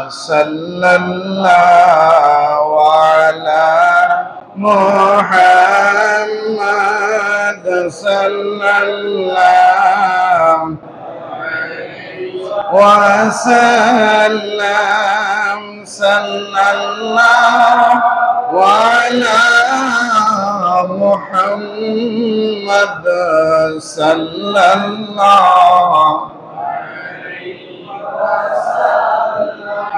sallallahu ala Muhammad sallallahu wa sallam sallallahu ala Muhammad sallallahu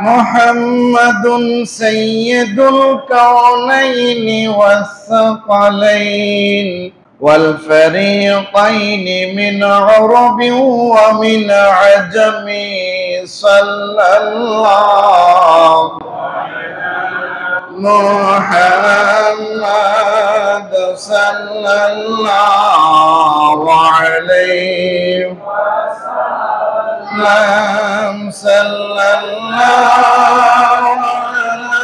Muhammadun sayyidul kawnaini was-saqalain wal fariqaini min urabin wa min ajami sallallahu Muhammad sallallahu alaihi wasallam sallallahu ala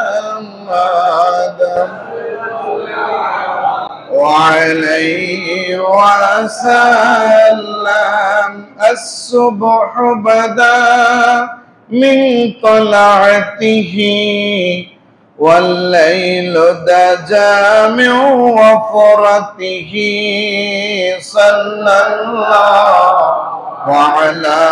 Muhammad wa alaihi wasallam as-subhu bada min tal'atihi والليل دجا من وفرته صلى الله على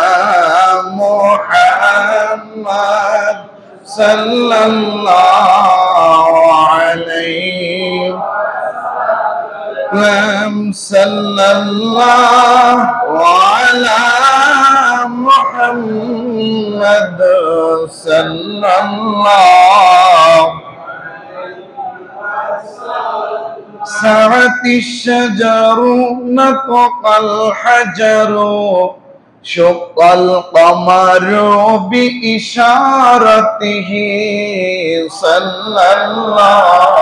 محمد صلى الله عليه وسلم صلى الله على محمد صلى الله سعت الشجر نطق الحجر شق القمر بإشارته صلى الله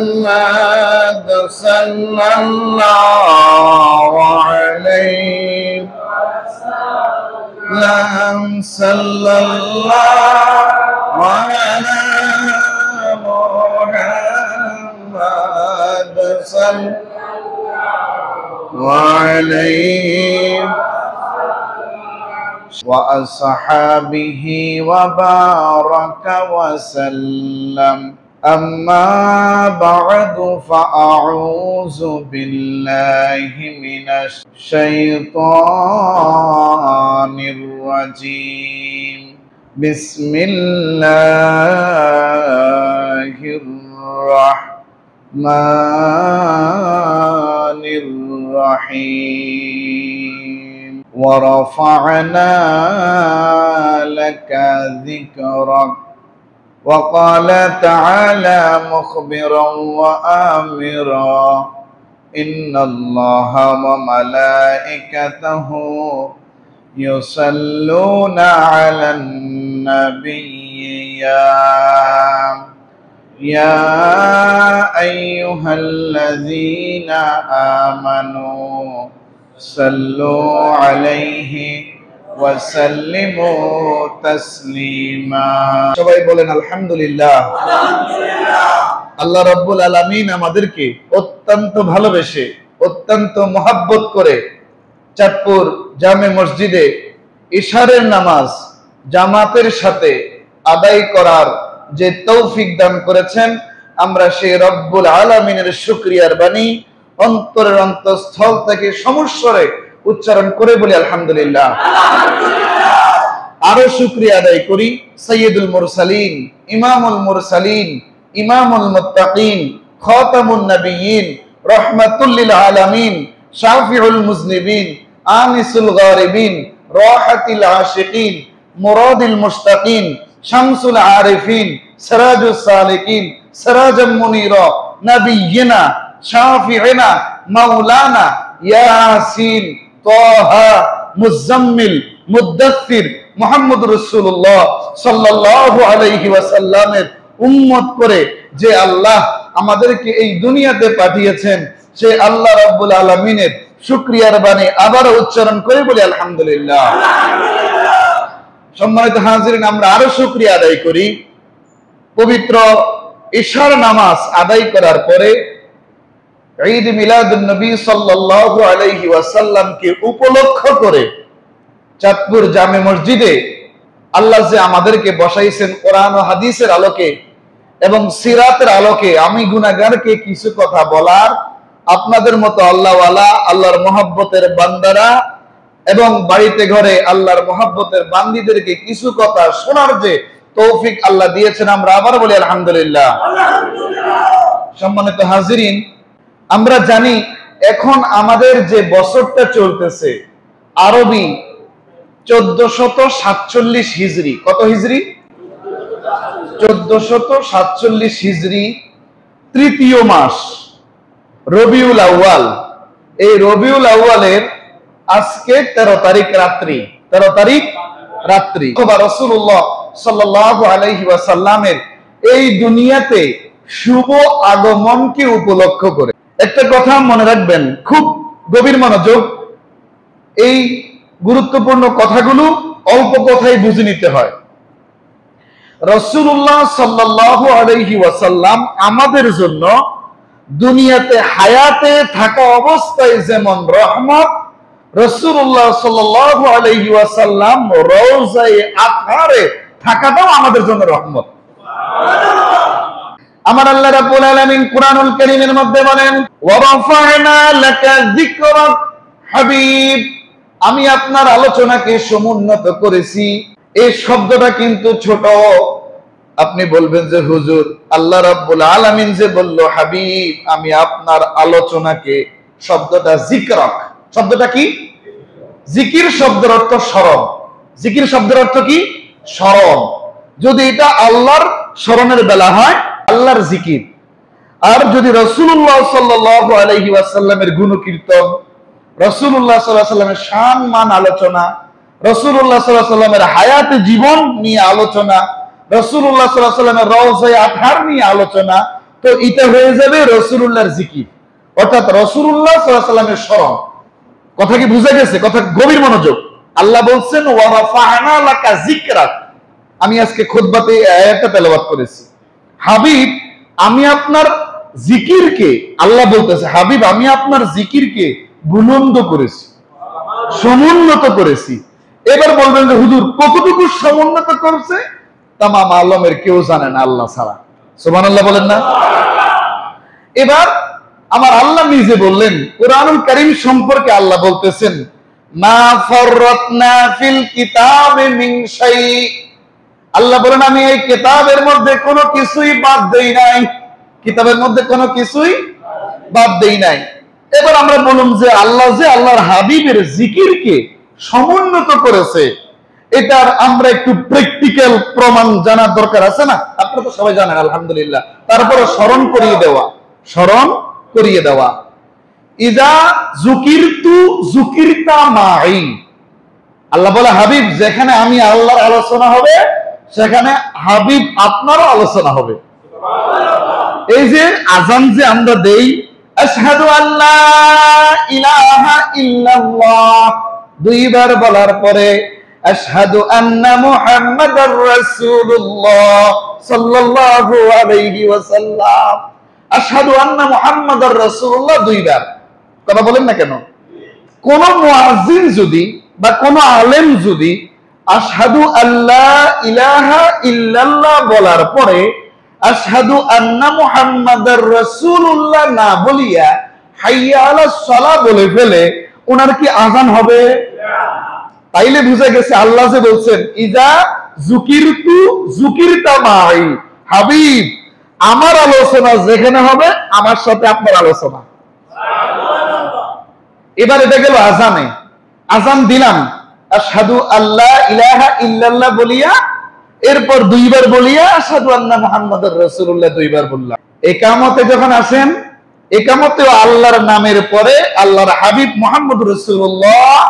محمد صلى الله عليه وسلم صلى الله على محمد صلى الله عليه وأصحابه وبارك وسلم أما بعد فأعوذ بالله من الشيطان الرجيم بسم الله الرحمن الرحيم ورفعنا لك ذكرك وقال تعالى مخبرا وآمرا إن الله وملائكته يصلون على النبي يا أيها الذين آمنوا صلوا عليه وسلموا تسليما সবাই বলেন আলহামদুলিল্লাহ আল্লাহ রাব্বুল আলামিন আমাদেরকে অত্যন্ত ভালোবেসে অত্যন্ত মহব্বত করে চাঁদপুর জামে মসজিদে ইশারের নামাজ জামাতের সাথে আদায় করার যে তৌফিক দান করেছেন আমরা সেই রব্বুল আলামিনের শুকরিয়ার বাণী অন্তরের অন্তঃস্থল থেকে সমস্বরে উচ্চারণ করে বলি আলহামদুলিল্লাহ। আরো শুকরিয়া আদায় করি সাইয়্যিদুল মুরসালিন ইমামুল মুরসালিন ইমামুল মুত্তাকিন খাতামুন নবিয়্যিন রাহমাতুল লিল আলামিন শাফিউল মুজনিবিন আনিসুল গারিবিন রাহাতিল আশিকিন মুরাদিল মুশতাকিন শামসুল আরিফিন সিরাজুস সালিকিন সিরাজাম মুনীরা নবিয়্যিনা শাফিঈনা মাওলানা ইয়াসিন তাহা মুজাম্মিল মুদ্দাসসির মুহাম্মদ রাসূলুল্লাহ সাল্লাল্লাহু আলাইহি ওয়াসাল্লামের উম্মত করে যে আল্লাহ আমাদেরকে এই দুনিয়াতে পাঠিয়েছেন সে আল্লাহ রাব্বুল আলামিনের শুকরিয়ার বাণী আবার উচ্চারণ করে বলি আলহামদুলিল্লাহ। সম্মানিত হাজিরিন, আমরা আরো শুকরিয়া আদায় করি পবিত্র ইশার নামাজ আদায় করার পরে ঈদ মিলাদুন নবী সাল্লাল্লাহু আলাইহি ওয়াসাল্লামকে উপলক্ষ করে চাঁদপুর জামে মসজিদে আল্লাহ যে আমাদেরকে বসাইছেন কোরআন ও হাদিসের আলোকে এবং সিরাতের আলোকে, আমি গুনাহগারকে কিছু কথা বলার, আপনাদের মতো আল্লাহওয়ালা আল্লাহর মহব্বতের বান্দারা এবং বাড়িতে ঘরে আল্লাহর মহব্বতের বান্দীদেরকে কিছু কথা শোনার যে তৌফিক আল্লাহ দিয়েছেন, আমরা আবার বলি আলহামদুলিল্লাহ। সম্মানিত হাজিরিন, আমরা জানি এখন আমাদের যে বছরটা চলতেছে আরবি 1447 হিজরি। কত হিজরি? 1447 হিজরি, তৃতীয় মাস রবিউল আউয়াল। এই রবিউল আউয়ালের আজকে 13 তারিখ রাত্রি, 13 তারিখ রাত্রি রাসূলুল্লাহ সাল্লাল্লাহু আলাইহি ওয়াসাল্লামের এই দুনিয়াতে শুভ আগমনকে উপলক্ষ করে একটা কথা মনে রাখবেন, খুব গভীর মনোযোগ। এই গুরুত্বপূর্ণ কথাগুলো অল্প কথায় বুঝে নিতে হয়। রাসূলুল্লাহ সাল্লাল্লাহু আলাইহি ওয়াসাল্লাম আমাদের জন্য দুনিয়াতে হায়াতে থাকা অবস্থায় যেমন রহমত, রাসূলুল্লাহ সাল্লাল্লাহু আলাইহি ওয়াসাল্লাম রওজায়ে আতহারে থাকাটাও আমাদের জন্য রহমত। আমার আল্লাহ রাব্বুল আলামিন কুরআনুল কারীমের মধ্যে বলেন, ওয়া রাফা'না লাকা যিকরাক হাবিব, আমি আপনার আলোচনাকে সমুন্নত করেছি। এই শব্দটা কিন্তু ছোট। আপনি বলবেন যে হুজুর, আল্লাহ রাব্বুল আলামিন যে বলল হাবিব, আমি আপনার আলোচনাকে, শব্দটা যিকরাক, শব্দটা কি? জিকির শব্দের অর্থ স্মরণ। জিকির শব্দের অর্থ কি? স্মরণ। যদি এটা আল্লাহর স্মরণের বেলা হয়, আল্লাহর জিকির। আর যদি রাসূলুল্লাহ সাল্লাল্লাহু আলাইহি ওয়াসাল্লামের গুণকীর্তন, রাসূলুল্লাহ সাল্লাল্লাহু আলাইহি ওয়াসাল্লামের শান মান আলোচনা, রাসূলুল্লাহ সাল্লাল্লাহু আলাইহি ওয়াসাল্লামের হায়াতে জীবন নিয়ে আলোচনা, রাসূলুল্লাহ সাল্লাল্লাহু আলাইহি ওয়াসাল্লামের রওজায়ে আতহার নিয়ে আলোচনা, তো এটা হয়ে যাবে রাসূলুল্লাহর জিকির, অর্থাৎ রাসূলুল্লাহ সাল্লাল্লাহু আলাইহি ওয়াসাল্লামের স্মরণ। কথা কি বুঝা গেছে? কথা গভীর মনোযোগ। আল্লাহ বলছেন, ওয়া রাফা'না লাকা যিকরাক। আমি আজকে খুতবাতে এই আয়াতটা তেলাওয়াত করেছি। হাবিব, আমি আপনার জিকিরকে, আল্লাহ বলতেছে হাবিব, আমি আপনার জিকিরকে বুলন্দ করেছি, সমুন্নত করেছি। এবার বলবেন যে হুজুর, কতটুকু সমুন্নত করেছে? তামাম আলমের কেউ জানে না আল্লাহ ছাড়া। সুবহানাল্লাহ বলেন না? এবার আমার আল্লাহ নিজে বললেন, কুরআনুল কারীম সম্পর্কে আল্লাহ বলতেছেন, মা ফাররাতনা ফিল কিতাবি মিন শাই। আল্লাহ বলেন, আমি এই কিতাবের মধ্যে কোনো কিছুই বাদ দেই নাই। কিতাবের মধ্যে কোনো কিছুই বাদ দেই নাই। এবার আমরা বলুন যে আল্লাহ যে আল্লাহর হাবিবের জিকিরকে সমুন্নত করেছে, এটার আমরা একটু প্র্যাকটিক্যাল প্রমাণ জানার দরকার আছে না? আপনারা তো সবাই জানেন আলহামদুলিল্লাহ। তারপরে স্মরণ করিয়ে দেওয়া, স্মরণ করিয়ে দেওয়া। ইযা যুকিরতু যুকিরতা মাই। আল্লাহ বলে, হাবিব, যেখানে আমি আল্লাহর আলোচনা হবে, সেখানে হাবিব আপনারও আলোচনা হবে। এই যে আযান যে আমরা দেই, আশহাদু আল্লা ইলাহা ইল্লাল্লাহ, দুইবার বলার পরে আশহাদু আন্না মুহাম্মাদার রাসূলুল্লাহ সাল্লাল্লাহু আলাইহি ওয়াসাল্লাম, আশহাদু আন্না মুহাম্মাদার রাসূলুল্লাহ দুইবার। কথা বলেন না কেন? কোন মুয়াজ্জিন যদি বা কোন আলেম যদি আশহাদু আল্লা ইলাহা ইল্লাল্লাহ বলার পরে আশহাদু আন্না মুহাম্মাদার রাসূলুল্লাহ না বলিয়া হাইয়া আলাস সালাহ বলে ফেলে, ওনার কি আযান হবে? তাইলে বুঝা গেছে আল্লাহ যে বলছেন, ইযা যুকিরতু যুকিরতা মাই, হাবিব, আমার আলোচনা যেখানে হবে, আমার সাথে আপনার আলোচনা। এবার এটা গেল আযানে। আযান দিলাম, আশহাদু আল্লা ইলাহা ইল্লাল্লাহ বলিয়া, এরপর দুইবার বলিয়া আশহাদু আন্না মুহাম্মাদার রাসূলুল্লাহ দুইবার বললাম। ইকামতে যখন আসেন, ইকামতেও আল্লাহর নামের পরে আল্লাহর হাবিব মুহাম্মদুর রাসূলুল্লাহ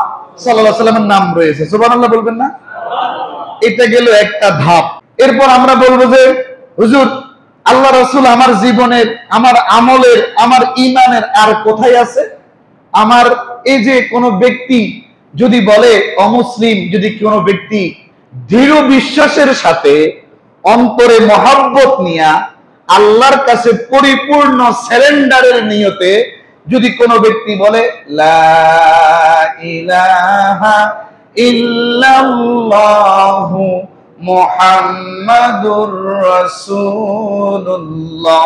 সাল্লাল্লাহু আলাইহি ওয়াসাল্লামের নাম রয়েছে। সুবহানাল্লাহ বলবেন না? এটা গেল একটা ধাপ। এরপর আমরা বলবো যে হুজুর, আল্লাহ রাসূল আমার জীবনের, আমার আমলের, আমার ঈমানের আর কোথায় আছে? আমার এই যে কোনো ব্যক্তি যদি বলে অমুসলিম, যদি কোনো ব্যক্তি দৃঢ় বিশ্বাসের সাথে অন্তরে মহব্বত নিয়া আল্লাহর কাছে পরিপূর্ণ সারেন্ডারের নিয়তে যদি কোনো ব্যক্তি বলে লা ইলাহা ইল্লাল্লাহু মুহাম্মাদুর রাসূলুল্লাহ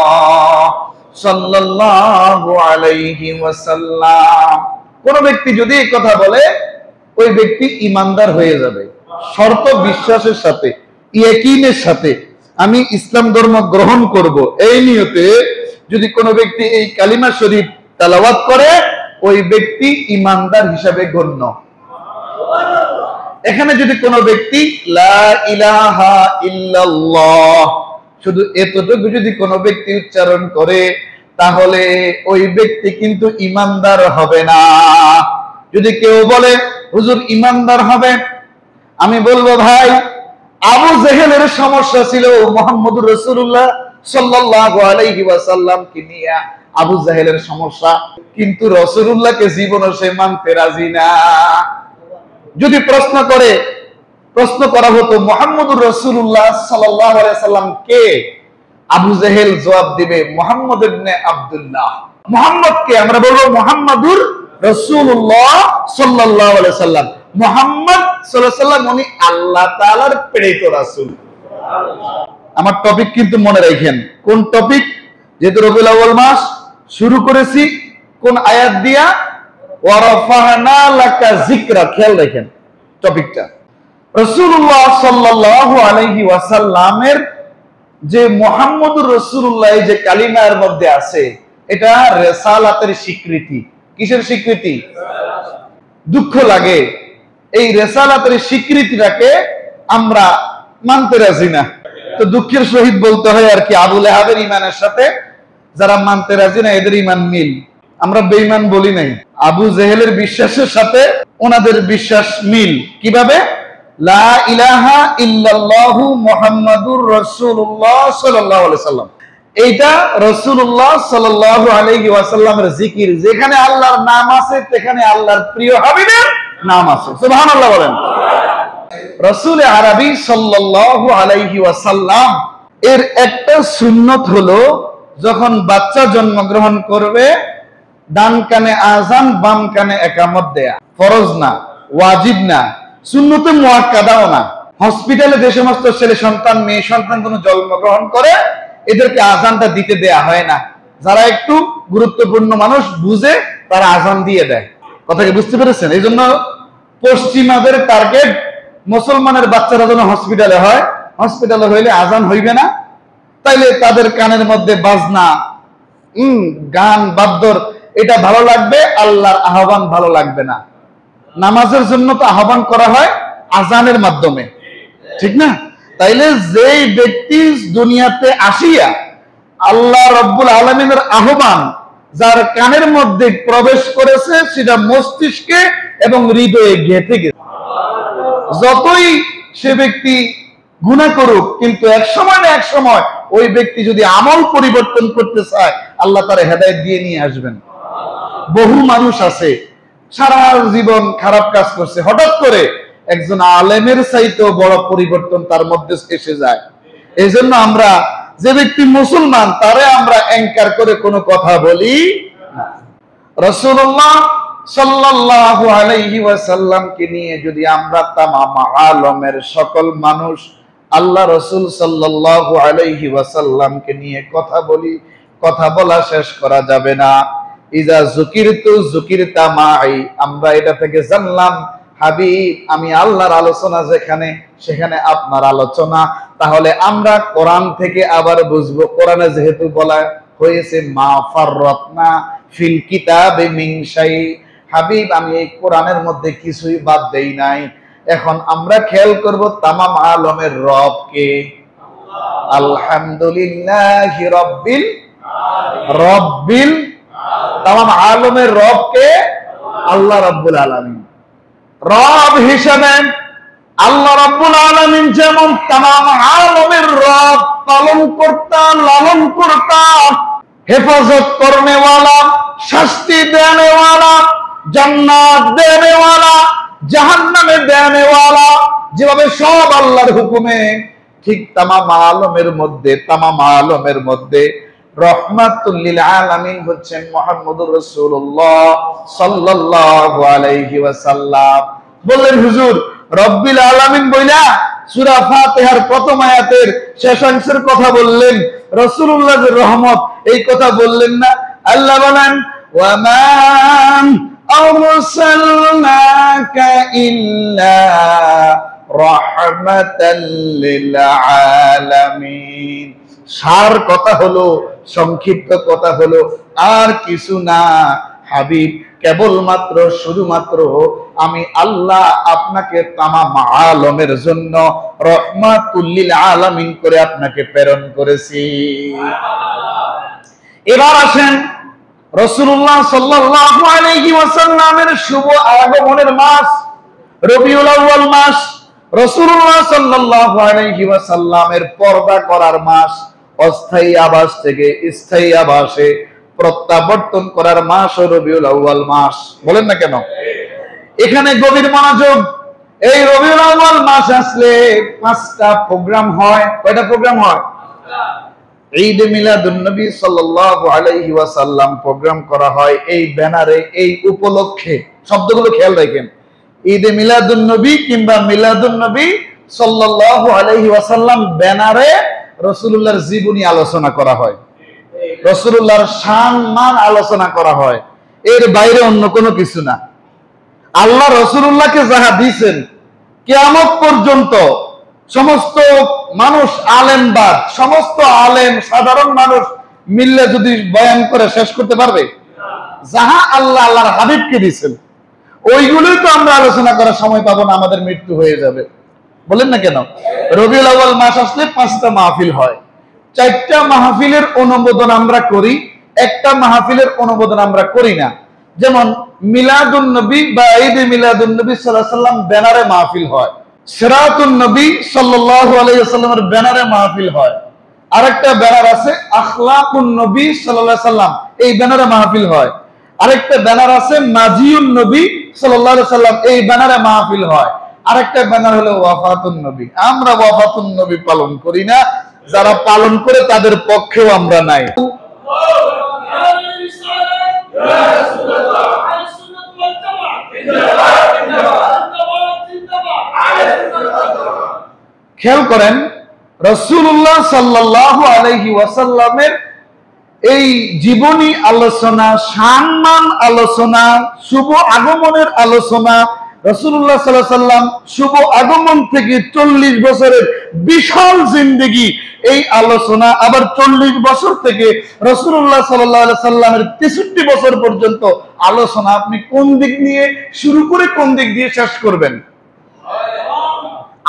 সাল্লাল্লাহু আলাইহি ওয়াসাল্লাম, কোন ব্যক্তি যদি এই কথা বলে ওই ব্যক্তি ঈমানদার হয়ে যাবে। শর্ত বিশ্বাসের সাথে, ইয়াকিনের সাথে আমি ইসলাম ধর্ম গ্রহণ করব, এই নিয়তে যদি কোনো ব্যক্তি এই কালিমা শরীফ তেলাওয়াত করে ওই ব্যক্তি ঈমানদার হিসাবে গণ্য। এখানে যদি কোনো ব্যক্তি লা ইলাহা ইল্লাল্লাহ শুধু এতটুকু যদি কোনো ব্যক্তি উচ্চারণ করে তাহলে ওই ব্যক্তি কিন্তু ঈমানদার হবে না। যদি কেউ বলে হুজুর ঈমানদার হবে, আমি বলবো ভাই আবু জেহেলের সমস্যা ছিল মুহাম্মদুর রাসূলুল্লাহ সাল্লাল্লাহু আলাইহি ওয়াসাল্লামকে নিয়ে আবু জেহেলের সমস্যা, কিন্তু রাসূলুল্লাহকে জীবনে সে মানতে রাজি না। যদি প্রশ্ন করা হতো মুহাম্মদুর রাসূলুল্লাহ সাল্লাল্লাহু আলাইহি ওয়াসাল্লাম কে, আবু জেহেল জবাব দিবে মুহাম্মদ ইবনে আব্দুল্লাহ। মুহাম্মদকে আমরা বলবো মুহাম্মাদুর রাসূলুল্লাহ সাল্লাল্লাহু আলাইহি ওয়াসাল্লাম। মুহাম্মদ সাল্লাল্লাহু আলাইহি ওয়াসাল্লাম উনি আল্লাহ তাআলার প্রেরিত রাসূল। আমার টপিক কিন্তু মনে রাখেন, কোন টপিক? যেহেতু রবিউল আউয়াল মাস শুরু করেছি কোন আয়াত দিয়া? ওয়া রাফা'না লাকা যিকরা। খেয়াল রাখেন টপিকটা। রাসূলুল্লাহ সাল্লাল্লাহু আলাইহি ওয়াসাল্লামের যে মুহাম্মদুর রাসূলুল্লাহ যে কালিমার মধ্যে আছে এটা রিসালাতের স্বীকৃতি। কিসের স্বীকৃতি? দুঃখ লাগে এই রিসালাতের স্বীকৃতিটাকে আমরা মানতে রাজি না, তো দুঃখের সহিত বলতে হয় আর কি আবু লাহাবের ঈমানের সাথে যারা মানতে রাজি না এদের ঈমান মিল। আমরা বেঈমান বলি নাই। আবু জেহেলের বিশ্বাসের সাথে ওনাদের বিশ্বাস মিল। কিভাবে? লা ইলাহা ইল্লাল্লাহু মুহাম্মাদুর রাসূলুল্লাহ সাল্লাল্লাহু আলাইহি ওয়াসাল্লাম, এইটা রাসূলুল্লাহ সাল্লাল্লাহু আলাইহি ওয়াসাল্লামের জিকির। যেখানে আল্লাহর নাম আছে সেখানে আল্লাহর প্রিয় হাবিবের নাম আছে। সুবহানাল্লাহ বলেন। রাসূল আরবি সাল্লাল্লাহু আলাইহি ওয়াসাল্লাম এর একটা সুন্নত হলো যখন বাচ্চা জন্মগ্রহণ করবে ডান কানে আযান বাম কানে ইকামত দেয়া। ফরজ না, ওয়াজিব না, সুন্নতে মুআক্কাদাও না। হসপিটালে যে সমস্ত ছেলে সন্তান মেয়ে সন্তান কোনো জন্মগ্রহণ করে এদেরকে আযানটা দিতে দেয়া হয় না। যারা একটু গুরুত্বপূর্ণ মানুষ বুঝে তারা আযান দিয়ে দেয়। কথা কি বুঝতে পেরেছেন? এই জন্য পশ্চিমাদের টার্গেট মুসলমানের বাচ্চারা যেন হসপিটালে হয়, হসপিটালে হইলে আযান হইবে না, তাইলে তাদের কানের মধ্যে বাজনা গান বাদ্যর এটা ভালো লাগবে, আল্লাহর আহ্বান ভালো লাগবে না। নামাজের জন্য তো আহ্বান করা হয় আযানের মাধ্যমে, ঠিক না? তাইলে যেই ব্যক্তি দুনিয়াতে আসিয়া আল্লাহ রাব্বুল আলামিনের আহ্বান যার কানের মধ্যে প্রবেশ করেছে সেটা মস্তিষ্কে এবং হৃদয়ে গেঁথে গেছে। যতই সে ব্যক্তি গুনাহ করুক কিন্তু এক সময় না এক সময় ওই ব্যক্তি যদি আমল পরিবর্তন করতে চায় আল্লাহ তার হেদায়েত দিয়ে নিয়ে আসবেন। বহু মানুষ আছে সারা জীবন খারাপ কাজ করছে, হঠাৎ করে একজন আলেমের চাইতেও বড় পরিবর্তন তার মধ্যে এসে যায়। এই জন্য আমরা যে ব্যক্তি মুসলমান তারে আমরা অ্যাঙ্কার করে কোনো কথা বলি না। রাসূলুল্লাহ সাল্লাল্লাহু আলাইহি ওয়াসাল্লামকে নিয়ে যদি আমরা তামাম আলমের সকল মানুষ আল্লাহ রাসূল সাল্লাল্লাহু আলাইহি ওয়াসাল্লামকে নিয়ে কথা বলি, কথা বলা শেষ করা যাবে না। ইজা যুকিরতু যুকিরতা মাই, আমরা এটা থেকে জানলাম হাবিব আমি আল্লাহর আলোচনা যেখানে সেখানে আপনার আলোচনা। তাহলে আমরা কোরআন থেকে আবার বুঝবো, কোরআনে যেহেতু বলা হয়েছে মা ফাররাতনা ফিল কিতাবি মিন শাই, হাবিব আমি এই কোরআনের মধ্যে কিছুই বাদ দেই নাই। এখন আমরা খেয়াল করব তামাম আলমের রব কে? আলহামদুলিল্লাহি রব্বিল তামাম আলমের রব কে? আল্লাহ রাব্বুল আলামিন। রব হিসেবে আল্লাহ রাব্বুল আলামিন যেমন তামাম আলমের রব, পালন কর্তা, লালন কর্তা, হেফাজত করনে ওয়ালা, শাস্তি দেনে ওয়ালা, জান্নাত দেনে ওয়ালা, জাহান্নামে দেনে ওয়ালা, যেভাবে সব আল্লাহর হুকুমে ঠিক তামাম আলমের মধ্যে রহমাতুল লিল আলামিন হচ্ছেন মুহাম্মদুর রাসূলুল্লাহ সাল্লাল্লাহু আলাইহি ওয়াসাল্লাম। বললেন হুজুর, রব্বিল আলামিন বইলা সূরা ফাতিহার প্রথম আয়াতের শেষাংশের কথা বললেন, রাসূলুল্লাহর রহমত এই কথা বললেন না? আল্লাহ বলেন, ওয়া মা আরসালনাকা ইল্লা রাহমাতাল লিল আলামিন। সার কথা হলো, সংক্ষিপ্ত কথা হলো, আর কিছু না হাবিব, কেবলমাত্র শুধুমাত্র আমি আল্লাহ আপনাকে তামাম আলমের জন্য রহমাতুল লিল আলামিন করে আপনাকে প্রেরণ করেছি। এবার আসেন রাসূলুল্লাহ সাল্লাল্লাহু আলাইহি ওয়াসাল্লামের শুভ আগমনের মাস রবিউল আউয়াল মাস, রাসূলুল্লাহ সাল্লাল্লাহু আলাইহি ওয়াসাল্লামের পর্দা করার মাস, অস্থায়ী আবাস থেকে স্থায়ী আবাসে প্রত্যাবর্তন করার মাস রবিউল আউয়াল মাস। বলেন না কেন? এখানে গভীর মনোযোগ। এই রবিউল আউয়াল মাস আসলে 5টা প্রোগ্রাম হয়। কয়টা প্রোগ্রাম হয়? ঈদ মিলাদুন নবী সাল্লাল্লাহু আলাইহি ওয়াসাল্লাম প্রোগ্রাম করা হয় এই ব্যানারে, এই উপলক্ষে। শব্দগুলো খেয়াল রাখেন। ঈদ মিলাদুন নবী কিংবা মিলাদুন নবী সাল্লাল্লাহু আলাইহি ওয়াসাল্লাম ব্যানারে রাসূলুল্লাহর জীবনী আলোচনা করা হয়, রাসূলুল্লাহর শান মান আলোচনা করা হয়। এর বাইরে অন্য কোনো কিছু না। আল্লাহ রাসূলুল্লাহকে যাহা দিয়েছেন, কিয়ামত পর্যন্ত সমস্ত মানুষ আলেমবাদ, সমস্ত আলেম সাধারণ মানুষ মিললে যদি বয়ান করে শেষ করতে পারবে? যাহা আল্লাহ আল্লাহর হাবিবকে দিয়েছেন ওইগুলোই তো আমরা আলোচনা করার সময় পাবো না, আমাদের মৃত্যু হয়ে যাবে। বলেন না কেন? রবিউল আউয়াল মাস আসলে 5টা মাহফিল হয়। 4টা মাহফিলের অনুমোদন আমরা করি, একটা মাহফিলের অনুমোদন আমরা করি না। যেমন মিলাদুন নবী বা ঈদ মিলাদুন নবী সাল্লাল্লাহু আলাইহি ওয়াসাল্লাম ব্যানারে মাহফিল হয়, সিরাতুন নবী সাল্লাল্লাহু আলাইহি ওয়াসাল্লামের ব্যানারে মাহফিল হয়। আরেকটা ব্যানার আছে আখলাকুন নবী সাল্লাল্লাহু আলাইহি ওয়াসাল্লাম, এই ব্যানারে মাহফিল হয়। আরেকটা ব্যানার আছে মাজিউন নবী সাল্লাল্লাহু আলাইহি ওয়াসাল্লাম, এই ব্যানারে মাহফিল হয়। আরেকটা ব্যানার হলো ওয়াফাতুন নবী। আমরা ওয়াফাতুন নবী পালন করি না, যারা পালন করে তাদের পক্ষেও আমরা নাই। খেয়াল করেন, রাসূলুল্লাহ সাল্লাল্লাহু আলাইহি ওয়াসাল্লামের এই জীবনী আলোচনা, সম্মান আলোচনা, শুভ আগমনের আলোচনা, রাসূলুল্লাহ সাল্লাল্লাহু আলাইহি ওয়াসাল্লাম শুভ আগমন থেকে 40 বছরের বিশাল জিন্দেগি, এই আলোচনা আবার 40 বছর থেকে রাসূলুল্লাহ সাল্লাল্লাহু আলাইহি ওয়াসাল্লামের 63 বছর পর্যন্ত আলোচনা। আপনি কোন দিক নিয়ে শুরু করে কোন দিক দিয়ে শেষ করবেন?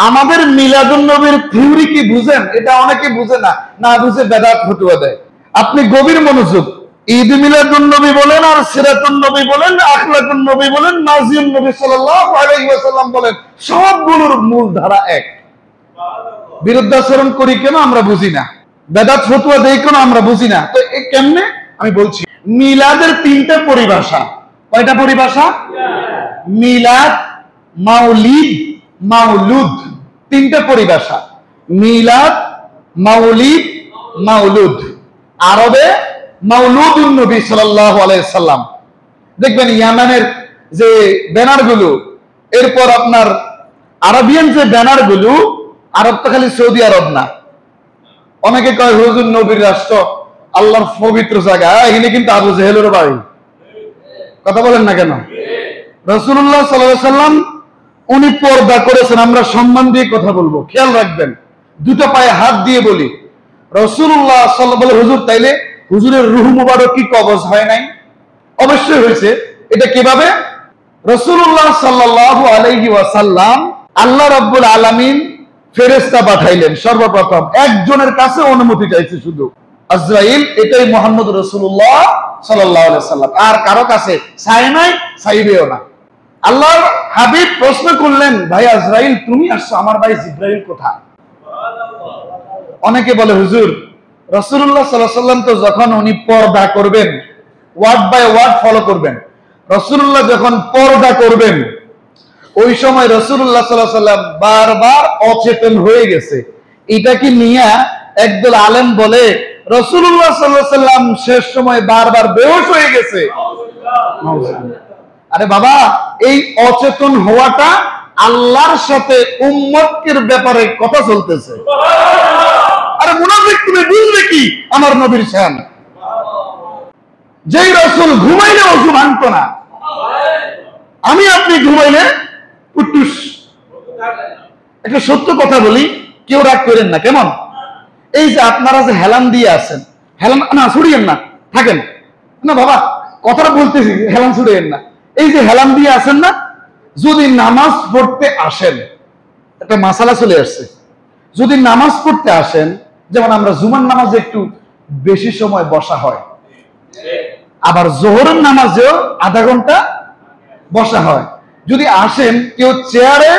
আমাদের মিলাদুন নবীর থিওরি কি বুঝেন? এটা অনেকে বুঝে না, না বুঝে বেদাত ফতোয়া দেয়। আপনি গভীর মনোযোগ। ঈদ মিলাদুন নবী বলেন আর সিরাতুন নবী বলেন, আখলাকুন নবী বলেন, মাজিউন নবী সাল্লাল্লাহু আলাইহি ওয়াসাল্লাম বলেন, সবগুলোর মূল ধারা এক। বিরুদ্ধাচরণ করি কেন আমরা বুঝি না, বেদাত ফতোয়া দেই কেন আমরা বুঝি না। তো কেমনে আমি বলছি। মিলাদের 3টা পরিভাষা। কয়টা পরিভাষা? মিলাদ, মাউলিদ, মাউলুদ, 3টা পরিভাষা। মিলাদ, মাউলিদ, মাউলুদ। আরবে মাউলুদুন নবী সাল্লাল্লাহু আলাইহি সাল্লাম। দেখবেন ইয়ামানের যে ব্যানারগুলো, এরপর আপনার আরবিয়ান যে ব্যানারগুলো, আরব তো খালি সৌদি আরব না। অনেকে কয় হুজুর নবীর রাষ্ট্র, আল্লাহর পবিত্র জায়গা, এখানে কিন্তু আবু জেহেলের বাড়ি। কথা বলেন না কেন? রাসূলুল্লাহ সাল্লাল্লাহু আলাইহি সাল্লাম উনি পর্দা করেছেন। আমরা সম্মান দিয়ে কথা বলবো, খেয়াল রাখবেন। 2টা পায়ে হাত দিয়ে বলি, রাসূলুল্লাহ সাল্লাল্লাহু আলাইহি হুজুর, তাইলে হুজুরের রূহ মুবারক কি কবজ হয় নাই? অবশ্যই হয়েছে। এটা কিভাবে? রাসূলুল্লাহ সাল্লাল্লাহু আলাইহি ওয়াসাল্লাম, আল্লাহ রাব্বুল আলামিন ফেরেশতা পাঠাইলেন। সর্বপ্রথম একজনের কাছে অনুমতি চাইছে, শুধু আজরাইল। এটাই মুহাম্মদ রাসূলুল্লাহ সাল্লাল্লাহু আলাইহি ওয়াসাল্লাম, আর কারো কাছে চায় নাই, চাইবেও না। আল্লাহর হাবিব প্রশ্ন করলেন, ভাই আজরাইল তুমি আসছো, আমার ভাই জিবরাইল কোথায়? অনেকে বলে হুজুর রাসূলুল্লাহ সাল্লাল্লাহু আলাইহি ওয়াসাল্লাম তো যখন উনি পর্দা করবেন, ওয়ার্ড বাই ওয়ার্ড ফলো করবেন। রাসূলুল্লাহ যখন পর্দা করবেন, ওই সময় রাসূলুল্লাহ সাল্লাল্লাহু আলাইহি ওয়াসাল্লাম বারবার অচেতন হয়ে গেছে। এটাকে নিয়ে একদল আলেম বলে রাসূলুল্লাহ সাল্লাল্লাহু আলাইহি সাল্লাম শেষ সময় বারবার বেহুশ হয়ে গেছে। আরে বাবা, এই অচেতন হওয়াটা আল্লাহর সাথে উম্মতের ব্যাপারে কথা চলতেছে। আরে মুনাফিক তুমি বুঝবে কি আমার নবীর শান? যেই রাসূল ঘুমাইলে ওযু ভাঙত না, আমি আপনি ঘুমাইলে উট্টুস। একটা সত্য কথা বলি, কেউ রাগ করেন না, কেমন? এই যে আপনারা যে হেলান দিয়ে আছেন, হেলান না ছুড়িয়েন না, থাকেন না বাবা, কথাটা বলতেছি, হেলান ছুড়িয়েন না। এই যে হেলান দিয়ে আছেন না, যদি নামাজ পড়তে আসেন, একটা মাসালা চলে আসছে, যদি নামাজ পড়তে আসেন, যেমন আমরা জুমার নামাজে একটু বেশি সময় বসা হয়, আবার জোহরের নামাজেও আধা ঘন্টা বসা হয়। যদি আসেন, কেউ চেয়ারে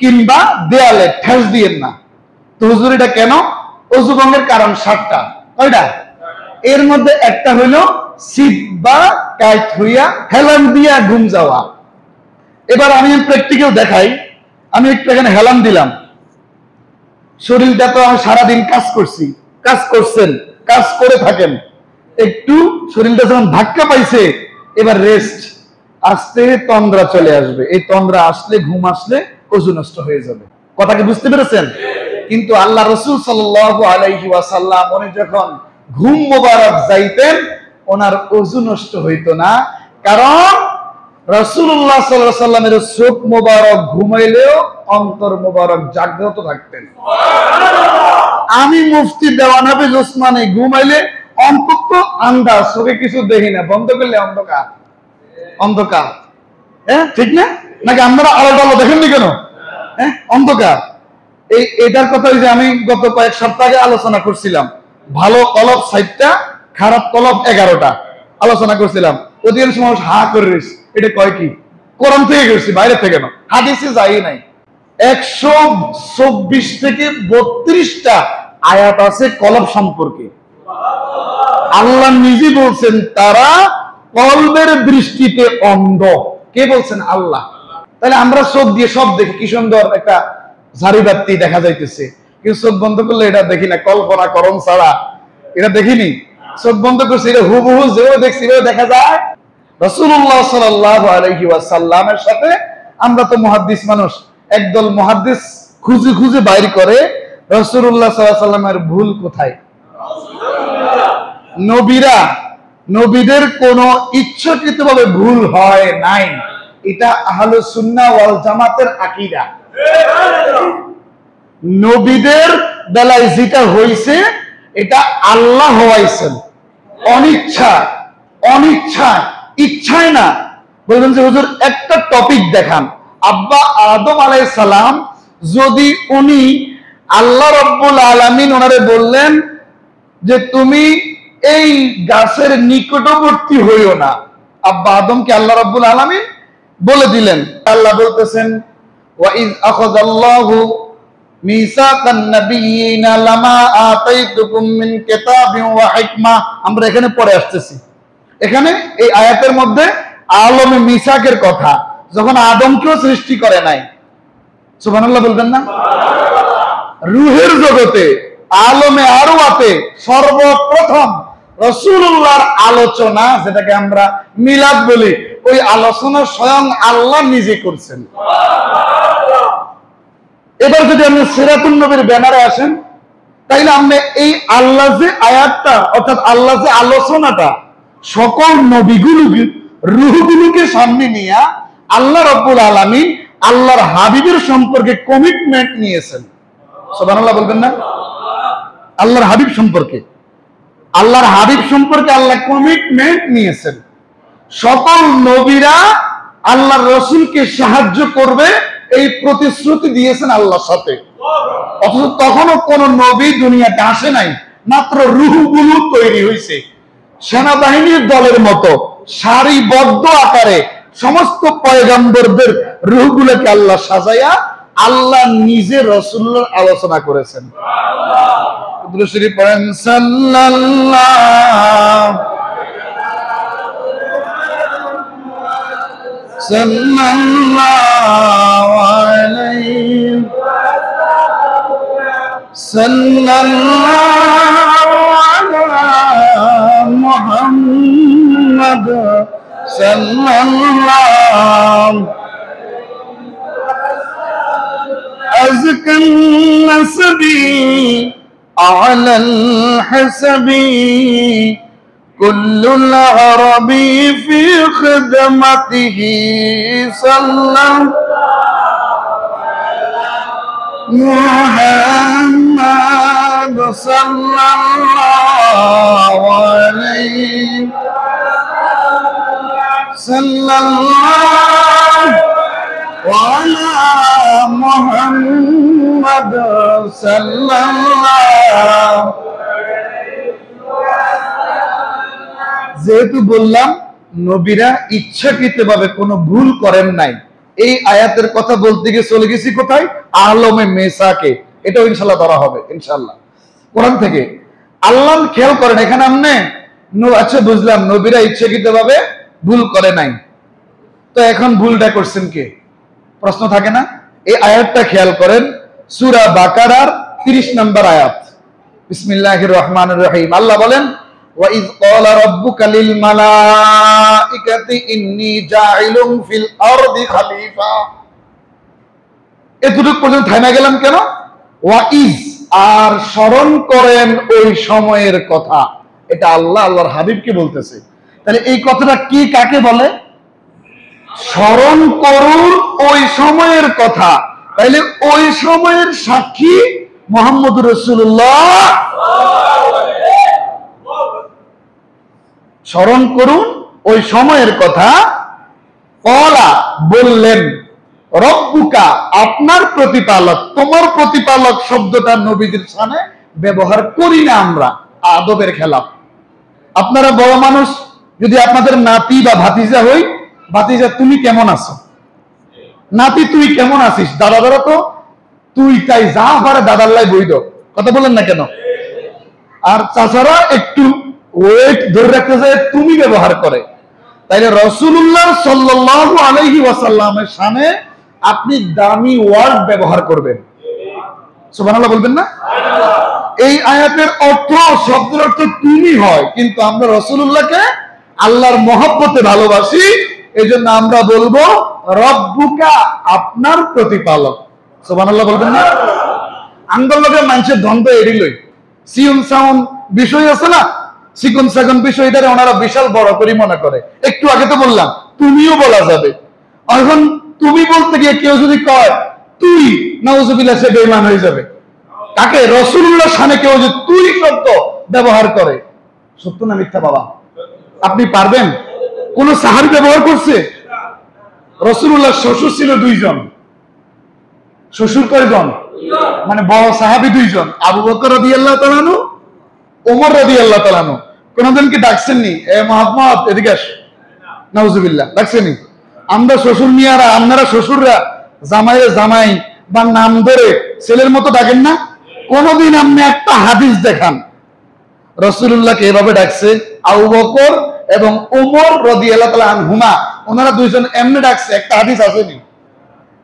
কিংবা দেয়ালে ঠেস দিয়েন না। তো হুজুর এটা কেন? অজু ভঙ্গের কারণ 7টা। কয়টা? এর মধ্যে একটা হইল সিট বা কাইট হইয়া হেলান দিয়া ঘুম যাওয়া। এবার আমি প্র্যাকটিক্যাল দেখাই। আমি একটু এখানে হেলান দিলাম, শরীরটা তো আমি সারাদিন কাজ করছি, কাজ করছেন, কাজ করে থাকেন, একটু শরীরটা যখন ধাক্কা পাইছে, এবার রেস্ট, আস্তে তন্দ্রা চলে আসবে। এই তন্দ্রা আসলে, ঘুম আসলে ওযু নষ্ট হয়ে যাবে। কথা কি বুঝতে পেরেছেন? কিন্তু আল্লাহ রাসূল সাল্লাল্লাহু আলাইহি ওয়াসাল্লাম উনি যখন ঘুম মোবারক যাইতেন, ওনার ওযু নষ্ট হইতো না, কারণ রাসূলুল্লাহ সাল্লাল্লাহু আলাইহি ওয়াসাল্লামের চোখ মোবারক ঘুমাইলেও অন্তর মোবারক জাগ্রত থাকতেন। আমি মুফতি দেওয়ান হাফেজ ওসমানী ঘুমাইলে অন্তত আন্দাজ, চোখে কিছু দেখি না, বন্ধ করলে অন্ধকার অন্ধকার। হ্যাঁ, ঠিক না? নাকি আপনারা আলো টালো দেখেননি কেন? হ্যাঁ, অন্ধকার। এটার কথা যে আমি গত কয়েক সপ্তাহ আগে আলোচনা করছিলাম, ভালো কলব 6টা, খারাপ কলব 11টা আলোচনা করছিলাম। অধিকাংশ মানুষ হা করে রয়েছে, এটা কয় কি? কোরআন থেকে গেছি, বাইরে থেকে না, হাদিসে যাই নাই। 124 থেকে 32টা আয়াত আছে কলব সম্পর্কে। আল্লাহ নিজে বলছেন তারা কলবের দৃষ্টিতে অন্ধ। কে বলছেন? আল্লাহ। তাহলে আমরা চোখ দিয়ে সব দেখি, কি সুন্দর একটা ঝাড়িবাতি দেখা যাইতেছে, কিন্তু চোখ বন্ধ করলে এটা দেখি না, কল্পনা করণ ছাড়া এটা দেখিনি। চোখ বন্ধ করছি, এটা হুবহু যেভাবে দেখছি দেখা যায়। রাসূলুল্লাহ সাল্লাল্লাহু আলাইহি ওয়াসাল্লামের সাথে আমরা তো মুহাদ্দিস মানুষ, একদল মুহাদ্দিস খুঁজে খুঁজে বাইর করে রাসূলুল্লাহ সাল্লাল্লাহু আলাইহি ওয়াসাল্লামের ভুল কোথায়। নবীদের কোন ইচ্ছাকৃতভাবে ভুল হয় নাই। এটা আহলুস সুন্নাহ ওয়াল জামাতের আকীদা। নবীদের বেলায় যেটা হয়েছে, এটা আল্লাহ হওয়াইছেন, অনিচ্ছায়, ইচ্ছায় না। বলবেন যে হুজুর একটা টপিক দেখান। আব্বা আদম আলাইহিস সালাম, যদি উনি আল্লাহ রাব্বুল আলামিন ওনারে বললেন যে তুমি এই গাছের নিকটবর্তী হইও না, আব্বা আদমকে আল্লাহ রাব্বুল আলামিন বলে দিলেন। আল্লাহ বলতেছেন ওয়া ইয আখাযাল্লাহু মিসাকান নাবিয়িনা লামা আতাইতুকুম মিন কিতাবিন ওয়া হিকমা। আমরা এখানে পড়ে আসতেছি, এখানে এই আয়াতের মধ্যে আলমে মিসাকের কথা, যখন আদমকেও সৃষ্টি করে নাই। সুবহানাল্লাহ বলবেন না? রূহের জগতে, আলমে আরওয়াতে সর্বপ্রথম রাসূলুল্লাহর আলোচনা, যেটাকে আমরা মিলাদ বলি, ওই আলোচনা স্বয়ং আল্লাহ নিজে করছেন। এবার যদি আপনি সিরাতুন নবীর ব্যানারে আসেন, তাইলে আপনি এই আল্লাহ যে আয়াতটা, অর্থাৎ আল্লাহ যে আলোচনাটা, সকল নবীগুলোকে, রূহগুলোকে সামনে নিয়ে আল্লাহ রাব্বুল আলামিন আল্লাহর হাবিবের সম্পর্কে কমিটমেন্ট নিয়েছেন। সুবহানাল্লাহ বলবেন না? আল্লাহর হাবিব সম্পর্কে আল্লাহ কমিটমেন্ট নিয়েছেন। সকল নবীরা আল্লাহর রাসূলকে সাহায্য করবে, এই প্রতিশ্রুতি দিয়েছেন আল্লাহর সাথে। অথচ তখনও কোন নবী দুনিয়াতে আসে নাই, মাত্র রূহগুলো তৈরি হয়েছে। সেনাবাহিনীর দলের মতো সারিবদ্ধ আকারে সমস্ত পয়গম্বরদের রূহগুলোকে আল্লাহ সাজাইয়া আল্লাহ নিজে রাসূলুল্লাহর আলোচনা করেছেন। দুরূদ শরীফ পড়েন, সাল্লাল্লাহু আলাইহি সাল্লাল্লাহু আলা মুহাম্মাদ সাল্লাল্লাহু আযকান নাসবি আলাল হাসাবি কুল্লুল আরবি ফি খিদমাতিহি সাল্লাল্লাহু মুহাম্মাদ সাল্লাল্লাহু আলাইহি সাল্লাল্লাহু আলা মুহাম্মাদ সাল্লাল্লাহু। যেহেতু বললাম নবীরা ইচ্ছাকৃতভাবে কোনো ভুল করেন নাই, এই আয়াতের কথা বলতে গিয়ে চলে গেছি কোথায়? আলমে মেসাকে। এটাও ইনশাল্লাহ ধরা হবে ইনশাল্লাহ কোরআন থেকে। আল্লাহ খেয়াল করেন এখানে আমনে আচ্ছা বুঝলাম নবীরা ইচ্ছাকৃতভাবে ভুল করে নাই, তো এখন ভুলটা করছেন কে? প্রশ্ন থাকে না? এই আয়াতটা খেয়াল করেন, সূরা বাকারার 30 নম্বর আয়াত। বিসমিল্লাহির রহমানির রহিম। আল্লাহ বলেন وَإِذْ قَالَ رَبُّكَ لِلْمَلَائِكَةِ إِنِّي جَاعِلٌ فِي الْأَرْضِ خَلِيفَةً। এতটুকু পর্যন্ত থামে গেলাম কেন? ওয়াইজ, আর স্মরণ করেন ওই সময়ের কথা। এটা আল্লাহ আল্লাহর হাবিবকে বলতেছে। তাহলে এই কথাটা কি কাকে বলে? স্মরণ করুন ওই সময়ের কথা। তাইলে ওই সময়ের সাক্ষী মুহাম্মদুর রাসূলুল্লাহ। স্মরণ করুন ওই সময়ের কথা। কলা, বললেন, রব্বুকা, আপনার প্রতিপালক। তোমার প্রতিপালক শব্দটা নবীদের সামনে ব্যবহার করি না আমরা, আদবের খেলাফ। আপনারা বড় মানুষ, যদি আপনাদের নাতি বা ভাতিজা হই, ভাতিজা তুমি কেমন আছো, নাতি তুই কেমন আছিস, দাদা দাদা তো তুই তাই যা পারে দাদাল্লাই বই দাও, কথা বলেন না কেন? আর চাচারা একটু ওয়েট ধরে রাখতে যায় তুমি ব্যবহার করে। তাইলে রাসূলুল্লাহ সাল্লাল্লাহু আলাইহি ওয়াসাল্লামের সামনে আপনি দামি ওয়ার্ড ব্যবহার করবেন। সুবহানাল্লাহ বলবেন না? এই আয়াতের অর্থ, শব্দের অর্থ তুমি হয়, কিন্তু আমরা রাসূলুল্লাহকে আল্লাহর মহব্বতে ভালোবাসি, এজন্য আমরা বলবো রব্বুকা, আপনার প্রতিপালক। সুবহানাল্লাহ বলবেন না? আঙ্গলকে মানুষের দ্বন্দ্ব এড়িলই, সিউন সাউন বিষয় আছে না, সিকুন সাগুন বিষয়টারে ওনারা বিশাল বড় করে মনে করে। একটু আগে তো বললাম তুমিও বলা যাবে। এখন তুমি বলতে গিয়ে কেউ যদি কয় তুই, নাউজুবিল্লাহ, সে বেঈমান হয়ে যাবে। তাকে রাসূলুল্লাহর সামনে কেউ যদি তুই শব্দ ব্যবহার করে, সত্য না মিথ্যা বাবা? আপনি পারবেন? কোন সাহাবী ব্যবহার করছে? রাসূলুল্লাহ শ্বশুর ছিল 2 জন। শ্বশুর কয়জন? মানে বড় সাহাবী 2 জন, আবু বকর রাদিয়াল্লাহু তাআলা আনহু, ওমর রাদিয়াল্লাহু তাআলা আনহু। কোনদিন কি ডাকছেননি এ মুহাম্মদ এদিকে আস? নাউজুবিল্লাহ, ডাকছেননি? আমরা শ্বশুর মিয়ারা, আপনারা শ্বশুররা জামাইরে জামাই বা নাম ধরে ছেলের মতো ডাকেন না? কোনদিন আপনি একটা হাদিস দেখান রাসূলুল্লাহকে এভাবে ডাকছে আবু বকর এবং ওমর রাদিয়াল্লাহু তাআলা আনহুমা, ওনারা 2 জন এমনি ডাকছে? একটা হাদিস আসেনি।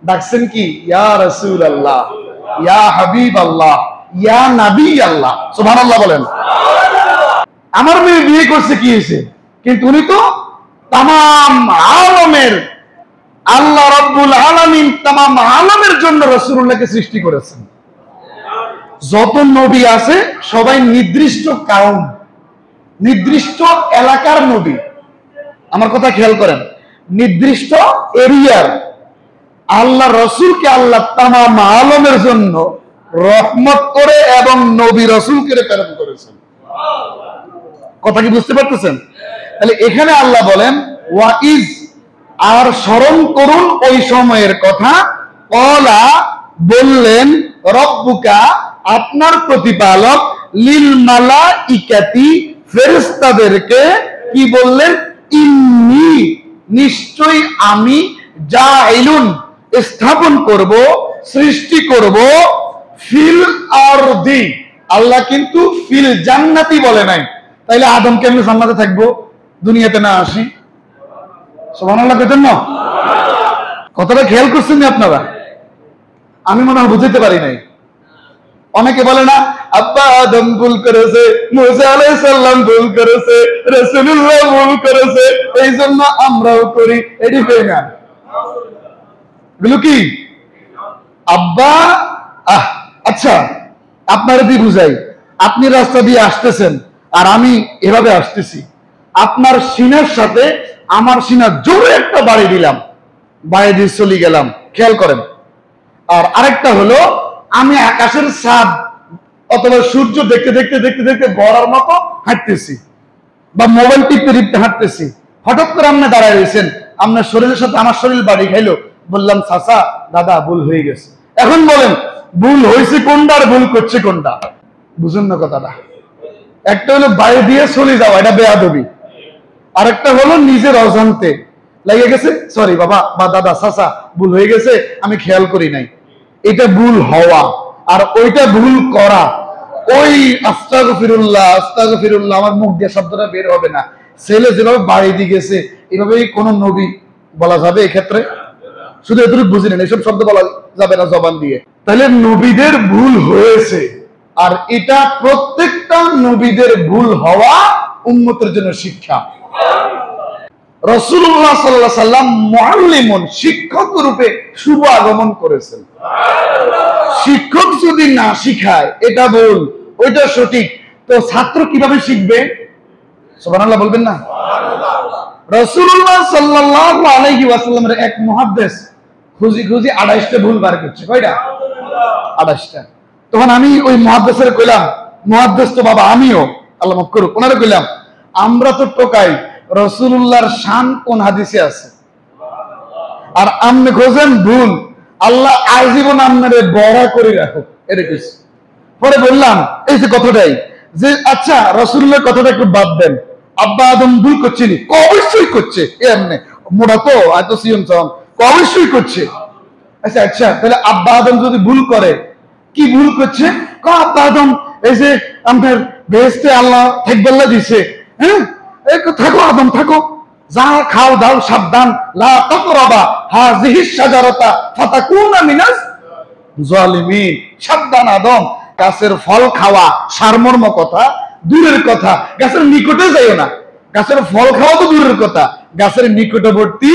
ডাকছেন কি? ইয়া রাসূলুল্লাহ, ইয়া হাবিবাল্লাহ, ইয়া নবী আল্লাহ। সুবহানাল্লাহ বলেন। আমার মেয়ে বিয়ে করছে, কি হয়েছে? কিন্তু উনি তো তামাম আলমের আল্লাহ রাব্বুল আলামিন, তামাম আলমের জন্য রাসূলুল্লাহকে সৃষ্টি করেছেন। যত নবী আছে সবাই নির্দিষ্ট কাউম, নির্দিষ্ট এলাকার নবী। আমার কথা খেয়াল করেন, নির্দিষ্ট এরিয়ার। আল্লাহ রসুলকে আল্লাহ তামাম আলমের জন্য রহমত করে এবং নবী রসুলকে প্রেরণ করেছেন। কথা কি বুঝতে পারতেছেন? তাহলে এখানে আল্লাহ বলেন ওয়াইজ, আর স্মরণ করুন ওই সময়ের কথা। কলা, বললেন, রব্বুকা, আপনার প্রতিপালক, লিল মালাইকাতি, ফেরেশতাদেরকে কি বললেন? ইন্নী, নিশ্চয়ই আমি, জাইলুন, স্থাপন করব, সৃষ্টি করব, ফিল আরদি। আল্লাহ কিন্তু ফিল জান্নাতি বলে নাই। তাইলে আদম কেমনে জান্নাতে থাকবো, দুনিয়াতে না আসি? সুবহানাল্লাহ কেন? কথাটা খেয়াল করছেন না আপনারা? আমি মনে হয় বুঝাইতে পারি নাই। অনেকে বলে না আব্বা আদম ভুল করেছে, মুসা আলাইহিস সালাম ভুল করেছে, রাসূলুল্লাহ ভুল করেছে, এই জন্য আমরাও করি। এটি হয় না, এগুলো কি আব্বা আচ্ছা আপনারা দিয়ে বুঝাই, আপনি রাস্তা দিয়ে আসতেছেন আর আমি এভাবে আসতেছি, আপনার সিনার সাথে আমার সিনা জোরে একটা বাড়ি দিলাম, বাড়ি দিয়ে চলে গেলাম, খেয়াল করেন। আর আরেকটা হলো আমি আকাশের চাঁদ অথবা সূর্য দেখতে দেখতে দেখতে দেখতে গড়ার মতো হাঁটতেছি বা মোবাইল টিপতে টিপতে হাঁটতেছি, হঠাৎ করে আপনি দাঁড়ায় রয়েছেন, আপনার শরীরের সাথে আমার শরীর বাড়ি খাইলো, বললাম চাচা দাদা ভুল হয়ে গেছে। এখন বলেন ভুল হয়েছে কোনটা আর ভুল করছে কোনটা? বুঝুন না কথাটা। একটা হলো বাইরে দিয়ে চলে যাওয়া, এটা বেয়াদবি। আরেকটা হলো নিজের অজান্তে লেগে গেছে, সরি বাবা বা দাদা চাচা ভুল হয়ে গেছে, আমি খেয়াল করি নাই, এটা ভুল হওয়া। আর ওইটা ভুল করা, ওই আস্তাগফিরুল্লাহ আস্তাগফিরুল্লাহ আমার মুখ দিয়ে শব্দটা বের হবে না। ছেলে যেভাবে বাড়ি দিয়ে গেছে এভাবেই কোন নবী বলা যাবে এক্ষেত্রে? শুধু এতটুকু বুঝি নেন, এইসব শব্দ বলা যাবে না জবান দিয়ে। তাহলে নবীদের ভুল হয়েছে, আর এটা প্রত্যেকটা নবীদের ভুল হওয়া উম্মতের জন্য শিক্ষা। রাসূলুল্লাহ সাল্লাল্লাহু আলাইহি সাল্লাম মুআল্লিমুন, শিক্ষক রূপে শুভ আগমন করেছেন। শিক্ষক যদি না শিখায় এটা ভুল ওইটা সঠিক, তো ছাত্র কিভাবে শিখবে? সুবহানাল্লাহ বলবেন না? রাসূলুল্লাহ সাল্লাল্লাহু আলাইহি ওয়াসাল্লামের এক মুহাদ্দিস খুঁজি খুঁজি 28টা ভুল বার করছে। কয়টা? 28টা। তখন আমি ওই মুহাদ্দিসের কইলাম, মুহাদ্দিস তো বাবা আমিও, আল্লাহ মাফ করুক, ওনারে কইলাম আমরা তো টোকাই, রাসূলুল্লাহর শান কোন হাদিসে আছে? আর আপনি খোঁজেন ভুল, আল্লাহ আজীবন আপনারে বড় করে রাখো এটা কিছু। পরে বললাম এই যে কথাটাই যে আচ্ছা রাসূলুল্লাহর কথাটা একটু বাদ দেন, আব্বা আদম ভুল করছেনি? অবশ্যই করছে, এমনি মোটা তো এত সিএম সালাম অবশ্যই করছে। আচ্ছা আচ্ছা তাহলে আব্বা আদম যদি ভুল করে, কি ভুল করছে? আব্বা আদম এই যে আপনার বেহেশতে আল্লাহ থাকবাল্লা দিছে, হ্যাঁ থাকো আদম থাকো, যা খাও দাও সাবধান, লা তাকরাবা হাযিহিশ শাজারাতা ফাতাকুনা মিনাজ জালিমিন। সাবধান আদম, গাছের ফল খাওয়া সারমর্ম কথা দূরের কথা, গাছের নিকটে যাইও না। গাছের ফল খাওয়া তো দূরের কথা, গাছের নিকটবর্তী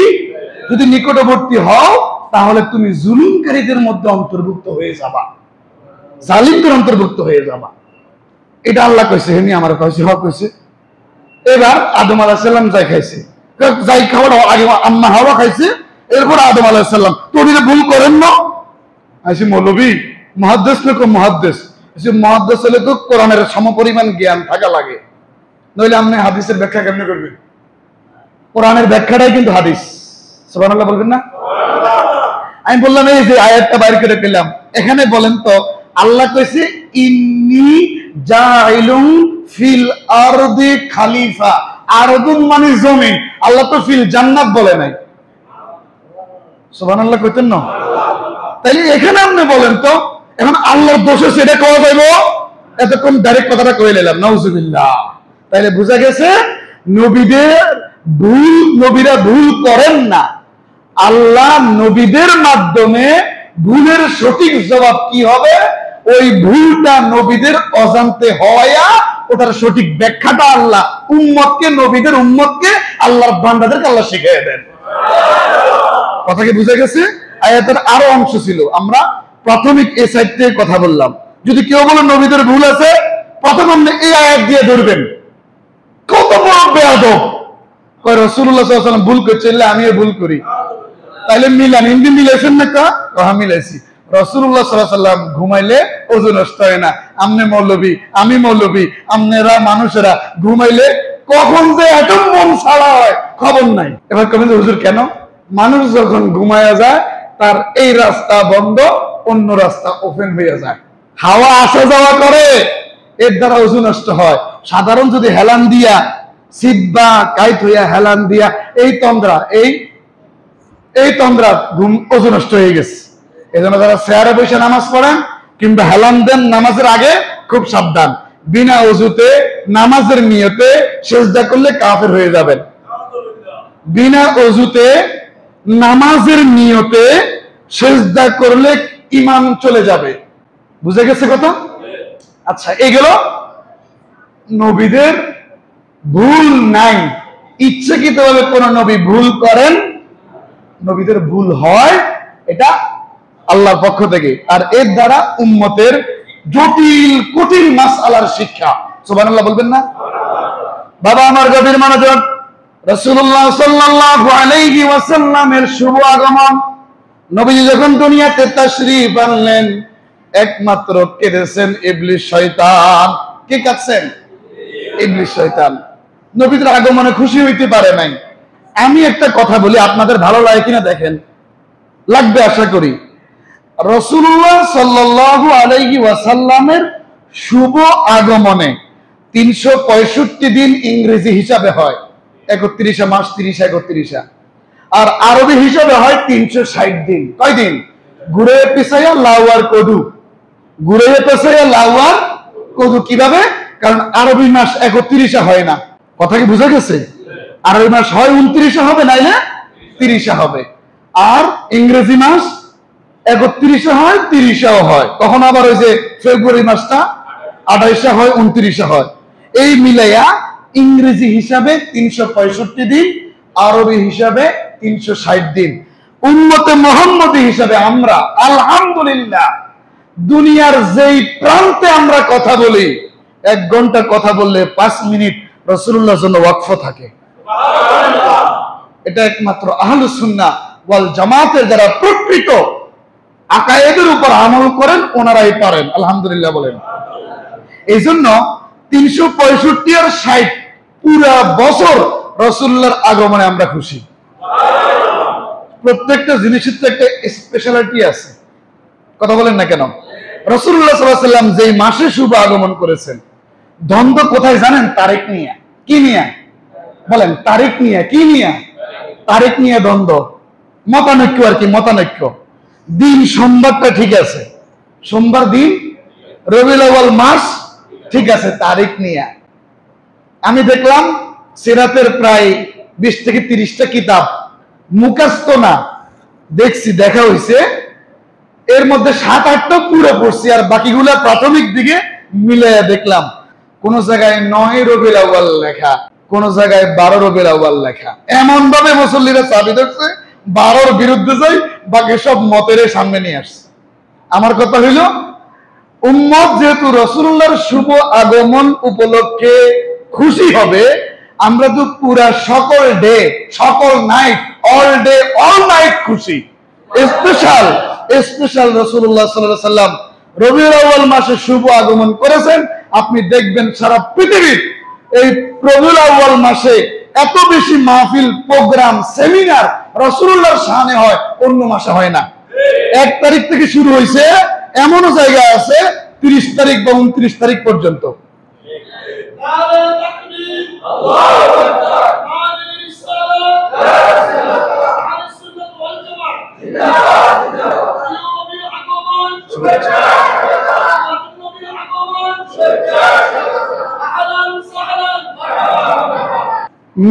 যদি নিকটবর্তী হও তাহলে তুমি জুলুমকারীদের মধ্যে অন্তর্ভুক্ত হয়ে যাবা, জালিমদের অন্তর্ভুক্ত হয়ে যাবা। এটা আল্লাহ কইছে, হেনি আমার কইছে, হক কইছে। এবার আদম আলাইহিস সালাম যাই খাইছে, যাই খাওয়ার আগে আম্মা হাওয়া খাইছে, এরপর আদম আলাইহিস সালাম। তো উনি ভুল করেন না? আইসি মৌলবী মুহাদ্দিস লোক মুহাদ্দিস, এসে মুহাদ্দিস হলে তো কোরআনের সমপরিমাণ জ্ঞান থাকা লাগে, নইলে আপনি হাদিসের ব্যাখ্যা কেমনে করবেন? কোরআনের ব্যাখ্যাটাই কিন্তু হাদিস। সুবহানাল্লাহ বলবেন না? আমি বললাম এই যে আয়াতটা বাইর করে পেলাম, এখানে বলেন তো আল্লাহ কইছে ইন্নী জাইলুন ফিল আরদি খালিফা, আরদুন মানে জমিন, আল্লাহ তো ফিল জান্নাত বলে নাই। সুবহানাল্লাহ কইতেন না? তাইলে এখানে আপনি বলেন তো এখন আল্লাহর দোষে সেটা কওয়া যাইব? এতক্ষণ ডাইরেক্ট কথাটা কই নিলাম, নাউজুবিল্লাহ। তাইলে বোঝা গেছে নবীদের ভুল, নবীরা ভুল করেন না, আল্লাহ নবীদের মাধ্যমে ভুলের সঠিক জবাব কি হবে ওই ভুলটা নবীদের অজান্তে হওয়া, ওটার সঠিক ব্যাখ্যাটা আল্লাহ উম্মতকে, নবীদের উম্মতকে, আল্লাহর বান্দাদেরকে আল্লাহ শিখিয়ে দেন। কথা কি বুঝা গেছে? আয়াতের আরো অংশ ছিল, আমরা প্রাথমিক এই সাইড থেকে কথা বললাম। যদি কেউ বলে নবীদের ভুল আছে, প্রথম আপনি এই আয়াত দিয়ে ধরবেন। কত বড় বেয়াদব, কয় রাসূলুল্লাহ সাল্লাল্লাহু আলাইহি ওয়াসাল্লাম ভুল করছে, আমিও ভুল করি, তাইলে মিলান, হিন্দি মিলাইছেন না? মিলাইছি। রাসূলুল্লাহ সাল্লাল্লাহু আলাইহি ওয়াসাল্লাম ঘুমাইলে ওযু নষ্ট হয় না, আমনে মৌলবী আমি মৌলবী, আমনেরা মানুষেরা ঘুমাইলে কখন যে এত মন ছাড়া হয় খবর নাই। এবার কবেন হুজুর কেন? মানুষ যখন ঘুমায়া যায় তার এই রাস্তা বন্ধ, অন্য রাস্তা ওপেন হয়ে যায়, হাওয়া আসা যাওয়া করে, এর দ্বারা ওযু নষ্ট হয়। সাধারণ যদি হেলান দিয়া সিট বা কাইট হইয়া হেলান দিয়া এই তন্দ্রা ঘুম ওযু নষ্ট হয়ে গেছে। এজন্য যারা চেয়ারে বসে নামাজ পড়েন কিংবা হেলান দেন নামাজের আগে খুব সাবধান, বিনা ওযুতে নামাজের নিয়তে সিজদা করলে কাফের হয়ে যাবেন। বিনা ওযুতে নামাজের নিয়তে সিজদা করলে ঈমান চলে যাবে। বুঝে গেছে কথা? আচ্ছা, এগুলো নবীদের ভুল নাই, ইচ্ছাকৃতভাবে কোন নবী ভুল করেন, নবীদের ভুল হয়, এটা আল্লাহর পক্ষ থেকে। আর এর দ্বারা উম্মতের জটিল কঠিন মাসআলার শিক্ষা। সুবহানাল্লাহ বলবেন না? বাবা আমার গভীর মনোযোগ, রাসূলুল্লাহ সাল্লাল্লাহু আলাইহি ওয়াসাল্লামের শুভ আগমন, নবীজি যখন দুনিয়াতে তাশরীফ আনলেন, একমাত্র কেঁদেছেন ইবলিস শয়তান। কে কাঁদছেন? ইবলিস শয়তান। নবীদের আগমনে খুশি হইতে পারে নাই। আমি একটা কথা বলি, আপনাদের ভালো লাগে কিনা দেখেন, লাগবে আশা করি। রাসূলুল্লাহ সাল্লাল্লাহু আলাইহি ওয়াসাল্লামের শুভ আগমনে 365 দিন ইংরেজি হিসাবে হয়, 31 মাস 30-31, আর আরবি হিসাবে হয় 360 দিন। কয় দিন? ঘুরে পিছাইয়া লাউয়ার কদু, ঘুরে পিছাইয়া লাউয়ার কদু। কিভাবে? কারণ আরবি মাস 31 হয় না। কথা কি বুঝা গেছে? আরবি মাস হয় 29 হবে, নাইলে 30 হবে। আর ইংরেজি মাস 31 হয়, 30 হয়। তখন আবার ওই যে ফেব্রুয়ারি মাসটা 28 হয়, 29 হয়। এই মিলাইয়া ইংরেজি হিসাবে 365 দিন, আরবি হিসাবে 360 দিন। উম্মতে মুহাম্মদী হিসাবে আমরা আলহামদুলিল্লাহ দুনিয়ার যেই প্রান্তে আমরা কথা বলি, 1 ঘন্টা কথা বললে 5 মিনিট রাসূলুল্লাহর জন্য ওয়াকফ থাকে। এটা একমাত্র আহলুস সুন্নাহ ওয়াল জামাতের যারা প্রকৃত আকায়েদের উপর আমল করেন ওনারাই পারেন। আলহামদুলিল্লাহ বলেন। এই জন্য 365 আর 60 পুরা বছর রাসূলুল্লাহর আগমনে আমরা খুশি। প্রত্যেকটা জিনিসের তো একটা স্পেশালিটি আছে, কথা বলেন না কেন? রাসূলুল্লাহ সাল্লাল্লাহু আলাইহি ওয়াসাল্লাম যেই মাসে শুভ আগমন করেছেন, দ্বন্দ্ব কোথায় জানেন? তারিখ নিয়ে। কি নিয়ে বলেন? তারিখ নিয়ে। কি নিয়ে? তারিখ নিয়ে দ্বন্দ্ব, মতানৈক্য আর কি, মতানৈক্য। দিন সোমবারটা ঠিক আছে, সোমবার দিন, রবিউল আউয়াল মাস ঠিক আছে, তারিখ নিয়ে। আমি দেখলাম সিরাতের প্রায় 20 থেকে 30টা কিতাব মুখস্থ না, দেখছি, দেখা হইছে, এর মধ্যে 7-8টা পুরো পড়ছি, আর বাকিগুলা প্রাথমিক দিকে মিলাইয়া দেখলাম কোন জায়গায় 9 রবিউল আউয়াল লেখা, কোন জায়গায় 12 রবিউল আউয়াল লেখা। এমন ভাবে মুসল্লিরা চাবি ধরছে, 12-র বিরুদ্ধে যাই, বাকি সব মতের সামনে নিয়ে আসছে। আমার কথা হইল, উম্মত যেহেতু রাসূলুল্লাহর শুভ আগমন উপলক্ষে খুশি হবে, আমরা তো পুরা সকল ডে, সকল night, all day, all night খুশি। স্পেশাল স্পেশাল রাসূলুল্লাহ সাল্লাল্লাহু আলাইহি ওয়াসাল্লাম রবিউল আউয়াল মাসে শুভ আগমন করেছেন। আপনি দেখবেন সারা পৃথিবীর এই রবিউল আউয়াল মাসে এত বেশি মাহফিল, প্রোগ্রাম, সেমিনার রাসূলুল্লাহর শানে হয়, অন্য মাসে হয় না। 1 তারিখ থেকে শুরু হয়েছে, এমনও জায়গা আছে 30 তারিখ বা 29 তারিখ পর্যন্ত।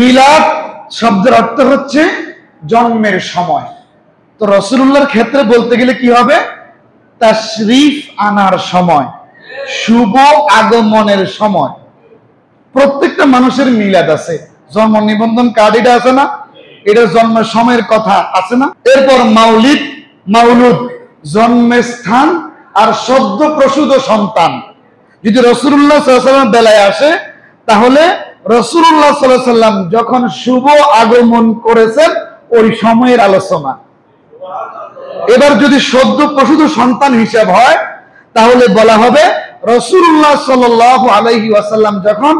মিলাদ শব্দের অর্থ হচ্ছে জন্মের সময়। তো রাসূলুল্লাহর ক্ষেত্রে বলতে গেলে কি হবে? তাশরীফ আনার সময়, শুভ আগমনের সময়। প্রত্যেকটা মানুষের মিলাদ আছে, জন্ম নিবন্ধন কার্ড এটা আছে না, এটা জন্মের সময়ের কথা আছে না। এরপর মাউলিদ, মাউলুদ, জন্মের স্থান আর সদ্য প্রসূত সন্তান। যদি রাসূলুল্লাহ সাল্লাল্লাহু আলাইহি ওয়াসাল্লাম বেলায় আসে, তাহলে রাসূলুল্লাহ সাল্লাল্লাহু আলাইহি ওয়াসাল্লাম যখন শুভ আগমন করেছেন ওই সময়ের আলোচনা। এবার যদি সদ্য প্রসূত সন্তান হিসাব হয়, তাহলে বলা হবে রাসূলুল্লাহ সাল্লাল্লাহু আলাইহি ওয়াসাল্লাম যখন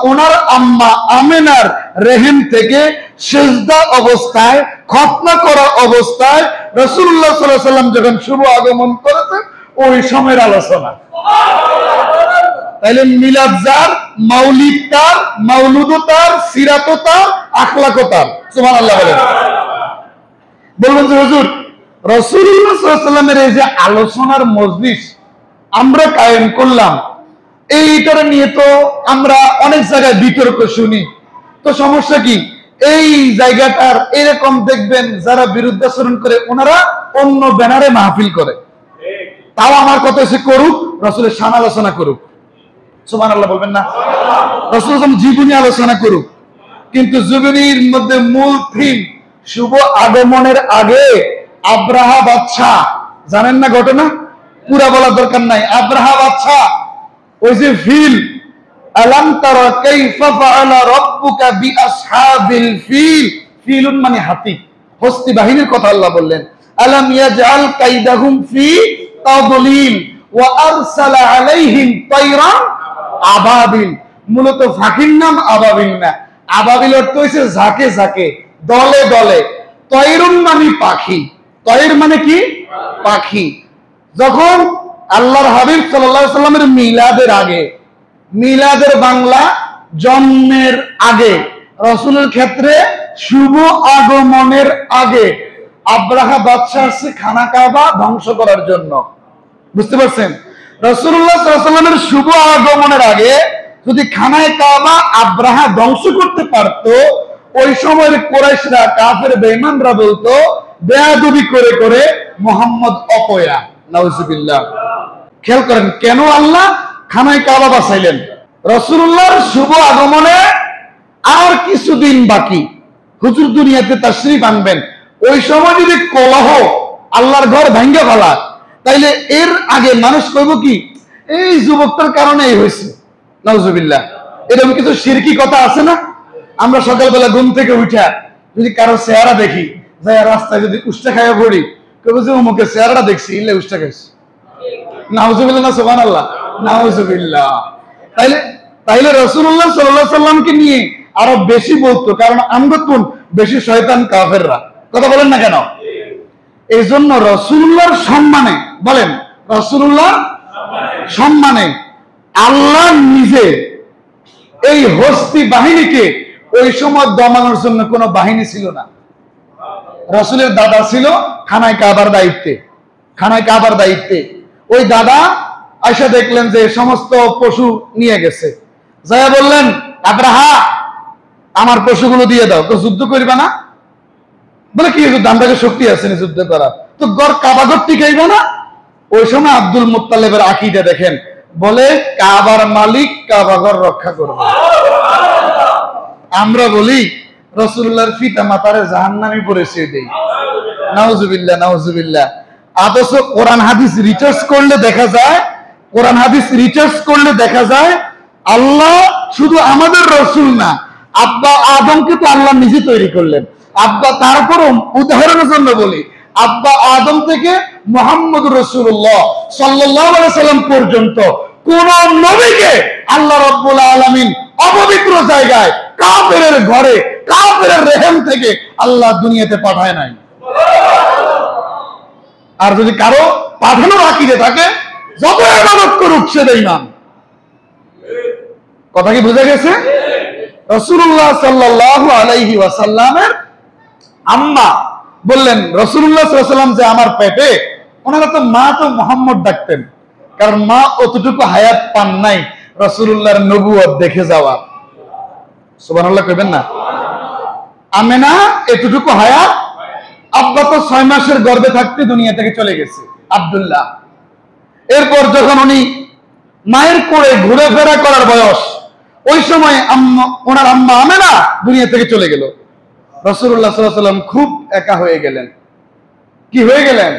ওনার আম্মা আমেনার রেহেম থেকে সিজদা অবস্থায়, খতনা করা অবস্থায় রাসূলুল্লাহ সাল্লাল্লাহু আলাইহি ওয়াসাল্লাম যখন শুভ আগমন করেছেন ওই সময়ের আলোচনা। তাইলে মিলাদ যার, মাউলিদ তার, মাউলুদ তার, সিরাত তার, আখলাক তার। সুবহানাল্লাহ বলেন। বলবেন যে হুজুর, রাসূলুল্লাহ সাল্লাল্লাহু আলাইহি ওয়াসাল্লামের এই যে আলোচনার মজলিস আমরা কায়েম করলাম, এইটার নিয়ে তো আমরা অনেক জায়গায় বিতর্ক শুনি, তো সমস্যা কি? এই জায়গাটার এরকম দেখবেন যারা বিরুদ্ধাচরণ করে ওনারা অন্য ব্যানারে মাহফিল করে। তাও আমার কথা হচ্ছে করুক, রাসূলের শান আলোচনা করুক, সুবহানাল্লাহ বলবেন না? রাসূলের জীবনী আলোচনা করুক, কিন্তু জীবনীর মধ্যে মূল থিম শুভ আগমনের আগে আব্রাহা বাদশা, জানেন না ঘটনা? পুরা বলার দরকার নাই। আব্রাহা বাদশা ওই যে ফিল, আলাম তারা কাইফা ফাআলা রাব্বুকা বিআসহাবিল ফিল, ফিলুন মানে হাতি, হস্তি বাহিনীর কথা আল্লাহ বললেন। আলাম ইয়াজআল কাইদাহুম ফি তাদলিল ওয়া আরসালা আলাইহিম তায়রান আবাবিল। মূলত ফাঁকির নাম আবাবিল না, আবাবিল অর্থ হইছে ঝাঁকে ঝাঁকে, দলে দলে। তয়রুন মানে পাখি, তয়র মানে কি? পাখি। যখন আল্লাহর হাবিব সাল্লাল্লাহু আলাইহি সাল্লামের মিলাদের আগে, মিলাদের বাংলা জন্মের আগে, রাসূলের ক্ষেত্রে শুভ আগমনের আগে আব্রাহা বাদশা আসছে খানা কাবা ধ্বংস করার জন্য। বুঝতে পারছেন? রাসূলুল্লাহ সাল্লাল্লাহু আলাইহি ওয়াসাল্লামের শুভ আগমনের আগে যদি খানায় কাবা আব্রাহা ধ্বংস করতে পারত, ওই সময়ের কুরাইশরা, কাফের বেঈমানরা বলতো বেয়াদবি করে করে মুহাম্মদ অপয়া, নাউজুবিল্লাহ। খেয়াল করেন কেন আল্লাহ খানায় কাবা বাঁচাইলেন। রাসূলুল্লাহর শুভ আগমনে আর কিছুদিন বাকি, হুজুর দুনিয়াতে তাশরীফ আনবেন, ওই সময় যদি কলহ, আল্লাহর ঘর ভাঙ্গা ফেলা, তাইলে এর আগে মানুষ কইব কি, এই যুবকটার কারণে এই হয়েছে, নাউজুবিল্লাহ। এরকম কিছু শিরকি কথা আছে না? আমরা সকালবেলা ঘুম থেকে উঠা যদি কারো চেহারা দেখি, যাই রাস্তায় যদি উষ্টা খাইয়া পড়ি, কইব যে অমুকের চেহারাটা দেখছি, ইল্লে উষ্টা খাইছি, নাউজুবিল্লাহ না সুবহানাল্লাহ, নাউজুবিল্লাহ। তাইলে রাসূলুল্লাহ সাল্লাল্লাহু আলাইহি সাল্লামকে নিয়ে আরো বেশি বলতো, কারণ আমরা কোন বেশি শয়তান কাফেররা। কথা বলেন না কেন? এই জন্য রাসূলুল্লাহর সম্মানে, বলেন রাসূলুল্লাহ সম্মানে আল্লাহ নিজে এই হস্তি বাহিনীকে ওই সময় দমানোর জন্য কোনো বাহিনী ছিল না। রাসূলের দাদা ছিল খানায় কাবার দায়িত্বে, খানায় কাবার দায়িত্বে। ওই দাদা আয়সা দেখলেন যে সমস্ত পশু নিয়ে গেছে, যাইয়া বললেন আব্রাহা আমার পশুগুলো দিয়ে দাও। তো যুদ্ধ করবা না? বলে কি যুদ্ধ, আমরা শক্তি আছে না যুদ্ধ করা, তো গড় কাবাগর টিকাইবে না? ওই সময় আব্দুল মুত্তালিবের আকীদা দেখেন, বলে কাবার মালিক কাবাগর রক্ষা করবে। আমরা বলি রাসূলুল্লাহর পিতা মাতারে জাহান্নামে পড়েছে দেই, নাউজুবিল্লাহ নাউজুবিল্লাহ। অথচ কোরআন হাদিস রিসার্চ করলে দেখা যায়, কোরআন হাদিস রিসার্চ করলে দেখা যায় আল্লাহ শুধু আমাদের রাসূল না, আব্বা আদমকে তো আল্লাহ নিজে তৈরি করলেন। আব্বা, তারপরও উদাহরণের জন্য বলি, আব্বা আদম থেকে মুহাম্মদ রাসূলুল্লাহ সাল্লাল্লাহু আলাইহি সাল্লাম পর্যন্ত কোন নবীকে আল্লাহ রাব্বুল আলামিন অপবিত্র জায়গায়, কাফেরের ঘরে, কাফেরের রেহেম থেকে আল্লাহ দুনিয়াতে পাঠায় নাই। আর যদি কারো পাঠানোর আকীদা থাকে, যত ইবাদত করুক সে বেঈমান। কথা কি বুঝা গেছে? রাসূলুল্লাহ সাল্লাল্লাহু আলাইহি ওয়াসাল্লামের আম্মা বললেন রাসূলুল্লাহ সাল্লাল্লাহু আলাইহি ওয়াসাল্লাম যে আমার পেটে, ওনারা তো মা তো মুহাম্মদ ডাকতেন, কারণ মা অতটুকু হায়াত পান নাই রাসূলুল্লাহর নবুয়ত দেখে যাওয়া। সুবহানাল্লাহ কইবেন না? আমেনা এতটুকু হায়াত, আব্বা তো 6 মাসের গর্ভে থাকতে দুনিয়া থেকে চলে গেছে আব্দুল্লাহ। এরপর যখন উনি মায়ের কোলে ঘুরেফেরা করার বয়স, ওই সময় ওনার আম্মা আমেনা দুনিয়া থেকে চলে গেল। রাসূলুল্লাহ সাল্লাল্লাহু আলাইহি ওয়াসাল্লাম খুব একা হয়ে গেলেন। কি হয়ে গেলেন?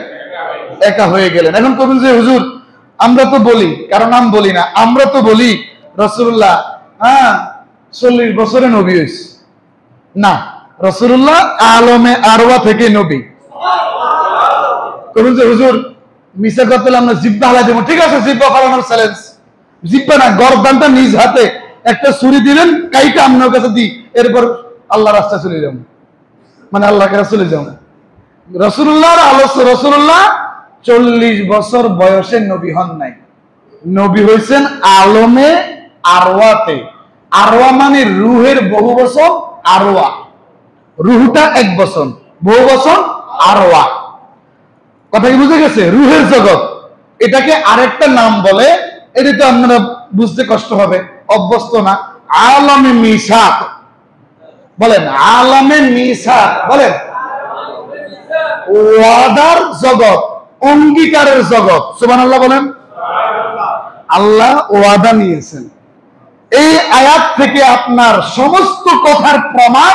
একা হয়ে গেলেন। এখন কবেন যে হুজুর আমরা তো বলি, কারণ নাম বলি না, আমরা তো বলি রাসূলুল্লাহ 40 বছরে নবী হইছে। না, রাসূলুল্লাহ আলমে আরওয়া থেকে নবী। কবেন যে হুজুর মিছা কথা আমরা জিব্বা হালাই দেব। ঠিক আছে, জিব্বা ফালানোর চ্যালেঞ্জ, জিব্বা না, গর্দানটা নিজ হাতে একটা ছুরি দিলেন, কাইটা আপনার কাছে দিই, এরপর আল্লাহ রাস্তায় চলে যাবো, মানে আল্লাহর কাছে চলে যাবো। রাসূলুল্লাহর আলোচ্য, রাসূলুল্লাহ 40 বছর বয়সে নবী হন নাই, নবী হয়েছেন আলমে আরওয়াতে। আরওয়া মানে রুহের বহু বছর, আরওয়া রুহটা 1 বছর, বহু বছর আরওয়া। কথা কি বুঝে গেছে? রুহের জগৎ, এটাকে আরেকটা নাম বলে, এটা তো আপনারা বুঝতে কষ্ট হবে, অভ্যস্ত না। আলমে মিসাক বলেন, আলমে মিসাক বলেন, ওয়াদার জগৎ, অঙ্গীকারের জগৎ। সুবহানাল্লাহ বলেন। আল্লাহ ওয়াদা নিয়েছেন। এই আয়াত থেকে আপনার সমস্ত কথার প্রমাণ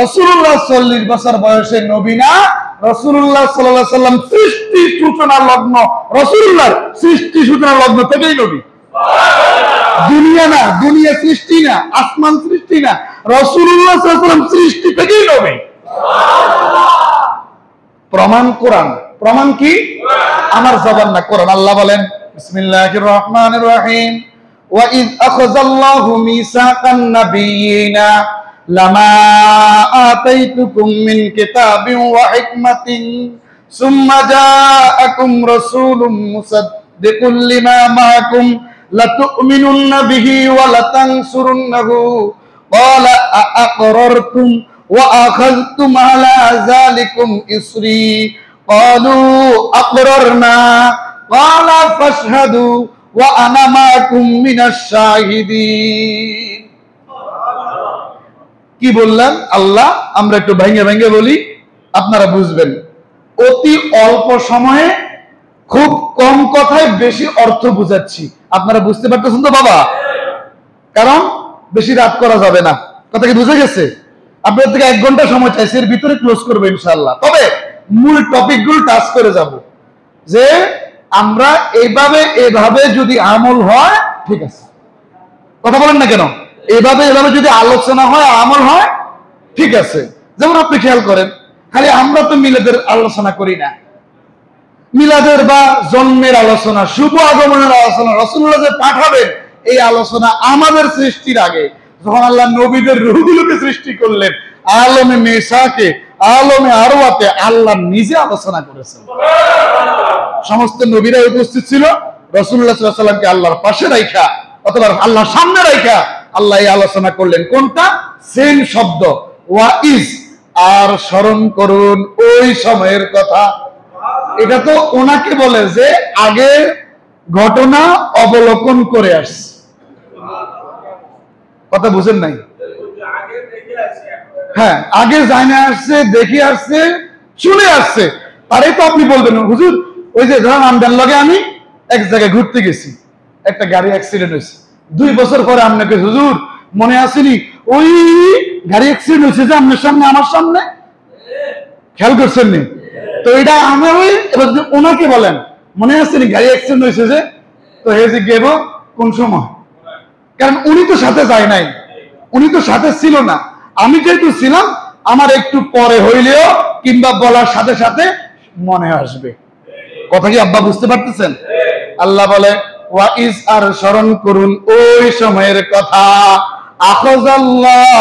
রাসূলুল্লাহ 40 বছর বয়সে নবী না, রাসূলুল্লাহ সাল্লাল্লাহু আলাইহি সাল্লাম সৃষ্টি সূচনা লগ্ন, রাসূলুল্লাহর সৃষ্টি সূচনা লগ্ন থেকেই নবী। দুনিয়া না, দুনিয়া সৃষ্টি না, আসমান সৃষ্টি না, রাসূলুল্লাহ সাল্লাল্লাহু আলাইহি সাল্লাম সৃষ্টি থেকেই নবী। প্রমাণ কোরআন। প্রমাণ কি? আমার জবান না, কোরআন। আল্লাহ বলেন বিসমিল্লাহির রহমানির রহিম وَإِذْ أَخَذَ اللَّهُ مِيثَاقَ النَّبِيِّينَ لَمَا آتَيْتُكُم مِّن كِتَابٍ وَحِكْمَةٍ ثُمَّ جَاءَكُمْ رَسُولٌ مُصَدِّقٌ لِّمَا مَعَكُمْ لَتُؤْمِنُنَّ بِهِ وَلَتَنصُرُنَّهُ قَالَ أَأَقْرَرْتُمْ وَأَخَذْتُمْ عَلَى ذَلِكُمْ إِصْرِي قَالُوا أَقْرَرْنَا قَالَ فَاشْهَدُوا وَأَنَا مَعَكُمْ مِنَ الشَّاهِدِينَ। কি বললেন আল্লাহ? আমরা একটু ভেঙে ভেঙে বলি, আপনারা বুঝবেন। অতি অল্প সময়ে খুব কম কথায় বেশি অর্থ বুঝাচ্ছি, আপনারা বুঝতে পারতেছেন তো বাবা? কারণ বেশি রাত করা যাবে না। কথা কি বুঝে গেছে? আপনাদের থেকে 1 ঘন্টা সময় চাইছি, এর ভিতরে ক্লোজ করবো ইনশাআল্লাহ। তবে মূল টপিকগুলো টাচ করে যাব, যে আমরা এভাবে যদি আমল হয় ঠিক আছে। কথা বলেন না কেন? এভাবে যদি আলোচনা হয়, আমল হয়, ঠিক আছে। যেমন আপনি খেয়াল করেন, খালি আমরা তো মিলাদের আলোচনা করি না, মিলাদের বা জন্মের আলোচনা, শুভ আগমনের আলোচনা, রাসূলুল্লাহ যে পাঠাবেন এই আলোচনা আমাদের সৃষ্টির আগে যখন আল্লাহ নবীদের রূহগুলোকে সৃষ্টি করলেন, আলমে মেসাকে, আলমে আরওয়াতে আল্লাহ নিজে আলোচনা করেছেন। সমস্ত নবীরা উপস্থিত ছিল, রাসূলুল্লাহ সাল্লাল্লাহু আলাইহি ওয়াসাল্লামকে আল্লাহর পাশে রাখা অথবা আল্লাহর সামনে রাখা আল্লাহ এই আলোচনা করলেন। কোনটা? সেম শব্দ, ওয়াইজ। আর স্মরণ করুন ওই সময়ের কথা। এটা তো ওনাকে বলে যে আগে ঘটনা অবলোকন করে আসছে। কথা বুঝেন নাই? হ্যাঁ, আগে জানে আসছে, দেখে আসছে, শুনে আসছে। তারই তো আপনি বলবেন হুজুর, ওই যে ধরেন আমদান লগে আমি এক জায়গায় ঘুরতে গেছি, একটা গাড়ি অ্যাক্সিডেন্ট হয়েছে। 2 বছর পরে আপনাকে হুজুর মনে আসেনি ওই গাড়ি অ্যাক্সিডেন্ট হয়েছে যে আপনার সামনে, আমার সামনে? খেয়াল করছেন নি? তো এটা আমরা ওই এবার ওনাকে বলেন মনে আসেনি গাড়ি অ্যাক্সিডেন্ট হয়েছে যে? তো হে যে গেব কোন সময়? কারণ উনি তো সাথে যায় নাই, উনি তো সাথে ছিল না। আমি যেহেতু ছিলাম, আমার একটু পরে হইলেও কিংবা বলার সাথে সাথে মনে আসবে। কথা কি আব্বা বুঝতে পারতেছেন? আল্লাহ বলে ওয়াইজ, আর স্মরণ করুন ওই সময়ের কথা। আখাযাল্লাহ,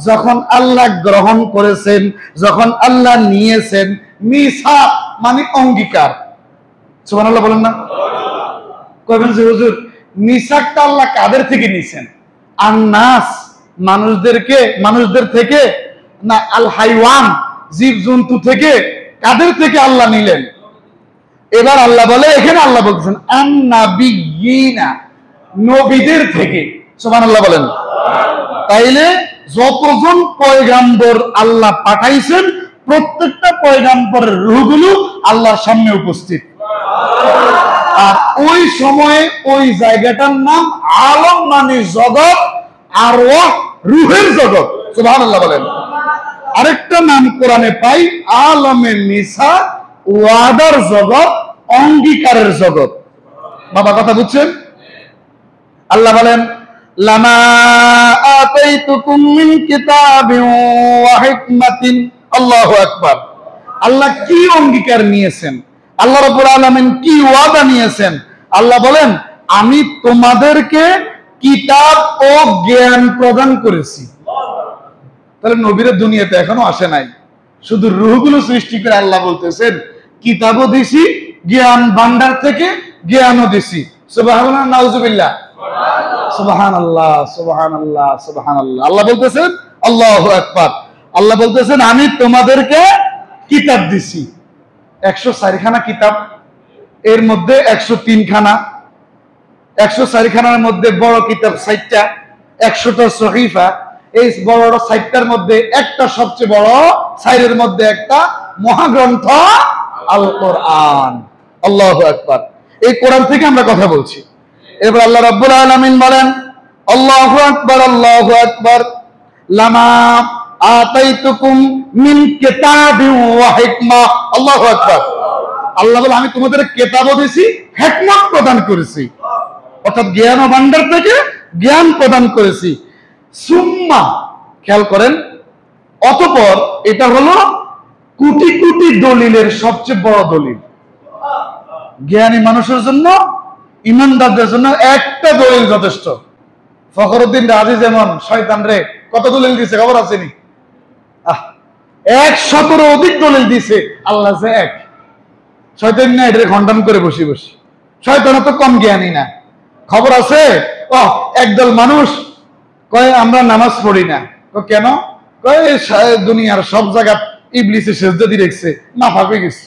যখন আল্লাহ গ্রহণ করেছেন, যখন আল্লাহ নিয়েছেন, মিসাক মানে অঙ্গীকার। সুবহানাল্লাহ বলেন না? কইবেন যে হুজুর মিসাকটা আল্লাহ কাদের থেকে নিয়েছেন? আন্নাস, মানুষদের থেকে না আল হাইওয়ান, জীব জন্তু থেকে? কাদের থেকে আল্লাহ নিলেন? এবার আল্লাহ বলে, এখানে আল্লাহ বলছেন আন-নাবিয়্যিনা, নবীদের থেকে। সুবহানাল্লাহ বলেন। তাইলে যতজন পয়গাম্বর আল্লাহ পাঠাইছেন, প্রত্যেকটা পয়গাম্বরের রূহগুলো আল্লাহর সামনে উপস্থিত। আর ওই সময়ে ওই জায়গাটার নাম আলম মানে জগৎ, আর রূহের জগৎ। সুবহানাল্লাহ বলেন। আরেকটা নাম কোরআনে পাই, আলমে মিসা, ওয়াদার জগৎ, অঙ্গীকারের জগৎ। বাবা কথা বুঝছেন? আল্লাহ বলেন লামা আতাইতুকুম মিন কিতাবিন ওয়া হিকমাতিন। আল্লাহু আকবার। আল্লাহ কি অঙ্গীকার নিয়েছেন? আল্লাহ রাব্বুল আলামিন কি ওয়াদা নিয়েছেন? আল্লাহ বলেন আমি তোমাদেরকে কিতাব ও জ্ঞান প্রদান করেছি। তাহলে নবীরা দুনিয়াতে এখনো আসে নাই, শুধু রূহগুলো সৃষ্টি করে আল্লাহ বলতেছেন কিতাবও দিছি, জ্ঞান ভান্ডার থেকে জ্ঞানও দিছি। সুবহানাল্লাহ, নাউজুবিল্লাহ, সুবহানাল্লাহ, সুবহানাল্লাহ, সুবহানাল্লাহ। আল্লাহ বলতেছেন আল্লাহু আকবার। আল্লাহ বলতেছেন আমি তোমাদেরকে কিতাব দিছি। 104 খানা কিতাব, এর মধ্যে 103 খানা, 104 খানার মধ্যে বড় কিতাব 60টা, 100টা সহিফা। এই বড় বড় 60টার মধ্যে একটা সবচেয়ে বড়, 4 মধ্যে একটা মহাগ্রন্থ আল কোরআন। আল্লাহু আকবার। এই কোরআন থেকে আমরা কথা বলছি। এবার আল্লাহ রাব্বুল আলামিন বলেন, আল্লাহু আকবার, আল্লাহু আকবার, লামা আতাইতুকুম মিন কিতাবিন ওয়া হিকমা। আল্লাহু আকবার। আল্লাহ বলে, আমি তোমাদের কিতাবও দিয়েছি, হিকমত প্রদান করেছি, অর্থাৎ জ্ঞান ও ভান্ডার থেকে জ্ঞান প্রদান করেছি। সুম্মা, খেয়াল করেন, অতঃপর, এটা হলো কোটি কোটি দলিলের সবচেয়ে বড় দলিল। জ্ঞানী মানুষের জন্য, ইমানদারদের জন্য একটা দলিল যথেষ্ট। ফখরুদ্দিন রাজি যেমন শয়তান রে কত দলিল দিছে খবর আছেনি? 100-এর অধিক দলিল দিছে। আল্লাহ যে এক, শয়তান না এটা খণ্ডন করে বসে বসে। শয়তান তো কম জ্ঞানী না। খবর আছে, একদল মানুষ কয় আমরা নামাজ পড়ি না। কেন? কয় দুনিয়ার সব জায়গা ইবলিসে সেজদা দিয়ে রেখেছে, নাফাক হয়ে গেছে।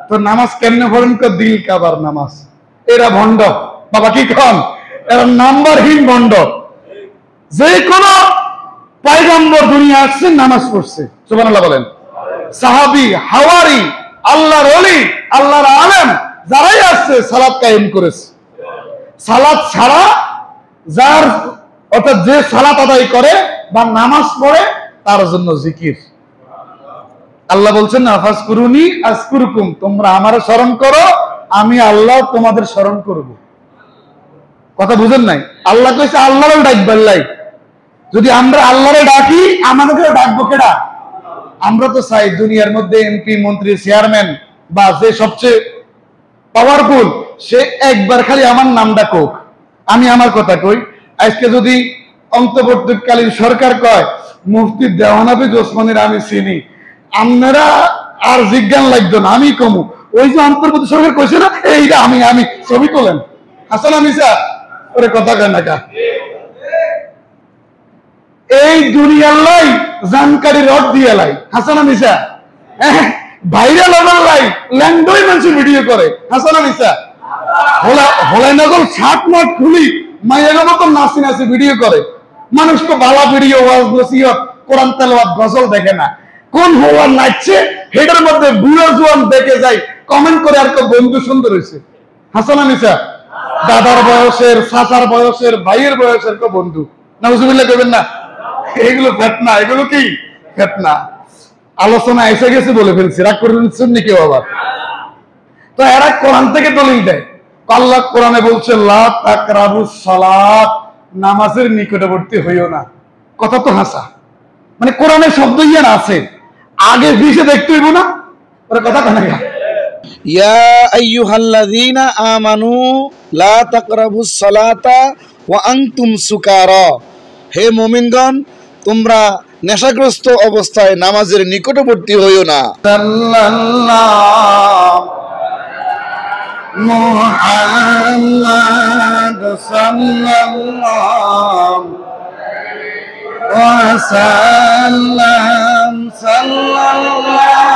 তো নামাজ কেমনে পড়েন? দিল কাবার নামাজ। এরা ভণ্ড বাবা, কি কন? এরা নাম্বারহীন ভণ্ড। যে কোন পয়গম্বর দুনিয়া আসছে নামাজ পড়ছে, সুবহানাল্লাহ বলেন। সাহাবী, হাওয়ারি, আল্লাহর ওলি, আল্লাহর আলেম যারাই আসছে সালাত কায়েম করেছে। সালাত ছাড়া যার, অর্থাৎ যে সালাত আদায় করে বা নামাজ পড়ে তার জন্য জিকির। আল্লাহ বলছেন না, ফাজকুরুনি আযকুরকুম, তোমরা আমারে স্মরণ করো, আমি আল্লাহ তোমাদের স্মরণ করব। কথা বুঝেন নাই? আল্লাহ কইছে আল্লাহরে ডাকবার লাই। যদি আমরা আল্লাহরে ডাকি, আমাদেরকে ডাকবো কেডা? আমরা তো চাই দুনিয়ার মধ্যে এমপি, মন্ত্রী, চেয়ারম্যান বা যে সবচেয়ে পাওয়ারফুল, সে একবার খালি আমার নামটা কোক, আমি আমার কথা কই। আজকে যদি অন্তর্বর্তীকালীন সরকার কয় মুফতি দেওয়ানাবি ওসমানীর আমি চিনি, আপনারা আর জিজ্ঞান লাগতো না, আমি কমু। ওই যে অন্তর্বর্তী সরকার কইছে না, এইটা আমি ছবি তোলেন। হাসান আমিসা ওরে কথা কয় না কা? এই দুনিয়ার লাই জানকারি রড দিয়ে লাই হাসান আমিসা, ভাইরাল হবার লাই ল্যান্ডই মানুষ ভিডিও করে হাসান আমিসা। হলাই নগর ছাট মাঠ খুলি মাইয়াগো মতো নাচি নাচি ভিডিও করে। মানুষ তো ভালো ভিডিও, ওয়াজ নসিহত, কোরআন তেলাওয়াত, গজল দেখে না। কোন হওয়ার নাচছে হেডের মধ্যে বুড়ো জোয়ান দেখে যায়, কমেন্ট করে আর কেউ বন্ধু সুন্দর হয়েছে। হাসান আমিসা দাদার বয়সের, চাচার বয়সের, ভাইয়ের বয়সের কেউ বন্ধু। নাউজুবিল্লাহ কইবেন না? এগুলো ফেতনা, এগুলো কি ফেতনা? আলোচনা এসে গেছে বলে ফেলছি, রাগ করে নিচ্ছেন নাকি আবার? তো এরা কোরআন থেকে দলিল দেয়। আল্লাহ কোরআনে বলছে লা তাকরাবুস সালাত, নামাজের নিকটবর্তী হইও না। কথা তো হাসা, মানে কোরআনের শব্দ ইয়ান আছে, আগে ভিসে দেখতে হইব না? ওরা কথা কেন? ইয়া আইয়ুহাল্লাযীনা আমানু লা তাকরাবুস সালাতা ওয়া আনতুম সুকারা, হে মুমিনগণ, তোমরা নেশাগ্রস্ত অবস্থায় নামাজের নিকটবর্তী হইও না। মুহাম্মদ সাল্লাল্লাহু ওয়া সাল্লাম, সাল্লাল্লাহু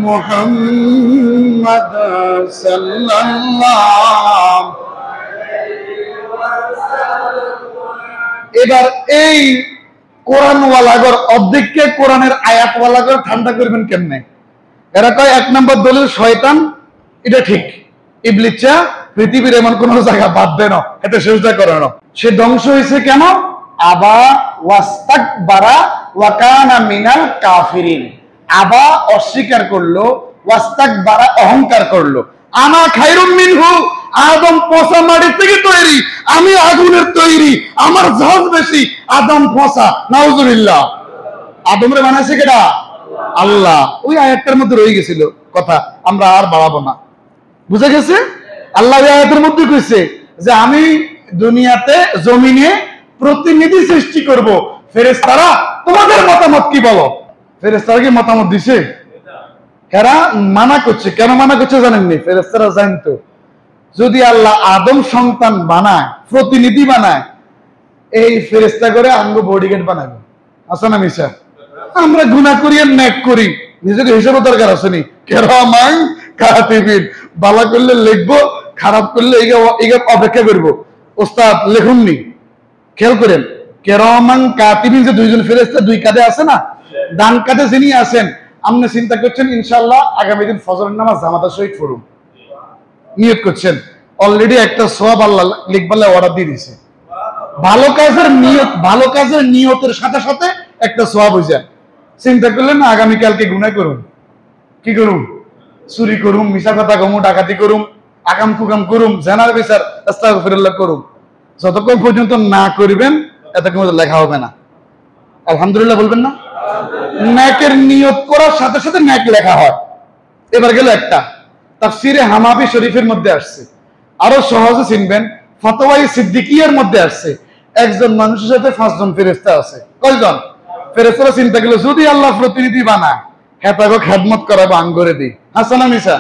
মুহাম্মদ সাল্লাল্লাহু। এবার এই কোরআনওয়ালাগর অর্ধেককে কোরআনের আয়াতওয়ালাগর ঠান্ডা করবেন কেমনে? এরা কয় 1 নম্বর দলিল শয়তান, এটা ঠিক। ইবলিসা পৃথিবীর এমন কোন জায়গা বাদ দেন এতে সেজদা করে না। সে ধ্বংস হয়েছে কেন? আবা ওয়াস্তাকবারা ওয়া কানা মিনাল কাফিরিন। আবা অস্বীকার করলো, ওয়াস্তাকবারা অহংকার করলো। আনা খায়রুম মিনহু, আদম পচা মাটির থেকে তৈরি, আমি আগুনের তৈরি, আমার জাহাজ বেশি, আদম পচা। নাউজুবিল্লাহ। আদমরে বানাইছে কেডা? আল্লাহ। ওই আয়াতটার মধ্যে রয়ে গেছিল কথা, আমরা আর বাড়াবো না। বুঝা গেছে? আল্লাহ ওই আয়াতের মধ্যে কইছে যে আমি দুনিয়াতে জমিনে প্রতিনিধি সৃষ্টি করব। ফেরেশতারা তোমাদের মতামত কি বলো? ফেরেশতারা কি মতামত দিছে? এরা মানা করছে। কেন মানা করছে জানেননি? ফেরেশতারা জানতো যদি আল্লাহ আদম সন্তান বানায়, প্রতিনিধি বানায়, এই ফেরেশতা করে আঙ্গ বডিগার্ড বানাবে। আছে না মিশা? আমরা গুনাহ করি আর নেক করি, নিজেকে হিসাব দরকার আছে নি। কিরামান কাতিবিন, ভালো করলে লিখবো, খারাপ করলে এইটা অপেক্ষা করব। ওস্তাদ লেখুননি, খেয়াল করেন কিরামান কাতিবিন যে দুইজন ফেরেশতা দুই কাঁধে আছে না, ডান কাঁধে যিনি আছেন, আপনি চিন্তা করছেন ইনশাআল্লাহ আগামী দিন ফজরের নামাজ জামাতের সহিত পড়ুন। নিয়ত করছেন, অলরেডি একটা সওয়াব আল্লাহ লিখবালে অর্ডার দিয়ে দিয়েছে। ভালো কাজের নিয়তের সাথে সাথে একটা সওয়াব হয়ে যায়। চিন্তা করলেন না আগামীকালকে গুনাহ করুন, কি করুম, চুরি করুম, মিশা কথা কমু, ডাকাতি করুম, আকাম কুকাম করুম, জানার বিচার আস্তাগফিরুল্লাহ করুম, যতক্ষণ পর্যন্ত না করবেন এতক্ষণ লেখা হবে না। আলহামদুলিল্লাহ বলবেন না? নেকের নিয়ত করার সাথে সাথে নেক লেখা হয়। এবার গেল একটা তাফসিরে হামাবি শরীফের মধ্যে আসছে, আরো সহজে চিনবেন, ফতোয়ায়ে সিদ্দিকিয়ার মধ্যে আসছে, একজন মানুষের সাথে 5 জন ফেরেশতা আছে। কয়জন ফেরেশতারা? চিন্তা করলো যদি আল্লাহ প্রতিনিধি বানায় হেতাগো খেদমত করাবো আঙ্গরে দিই। হাসানা মিসা?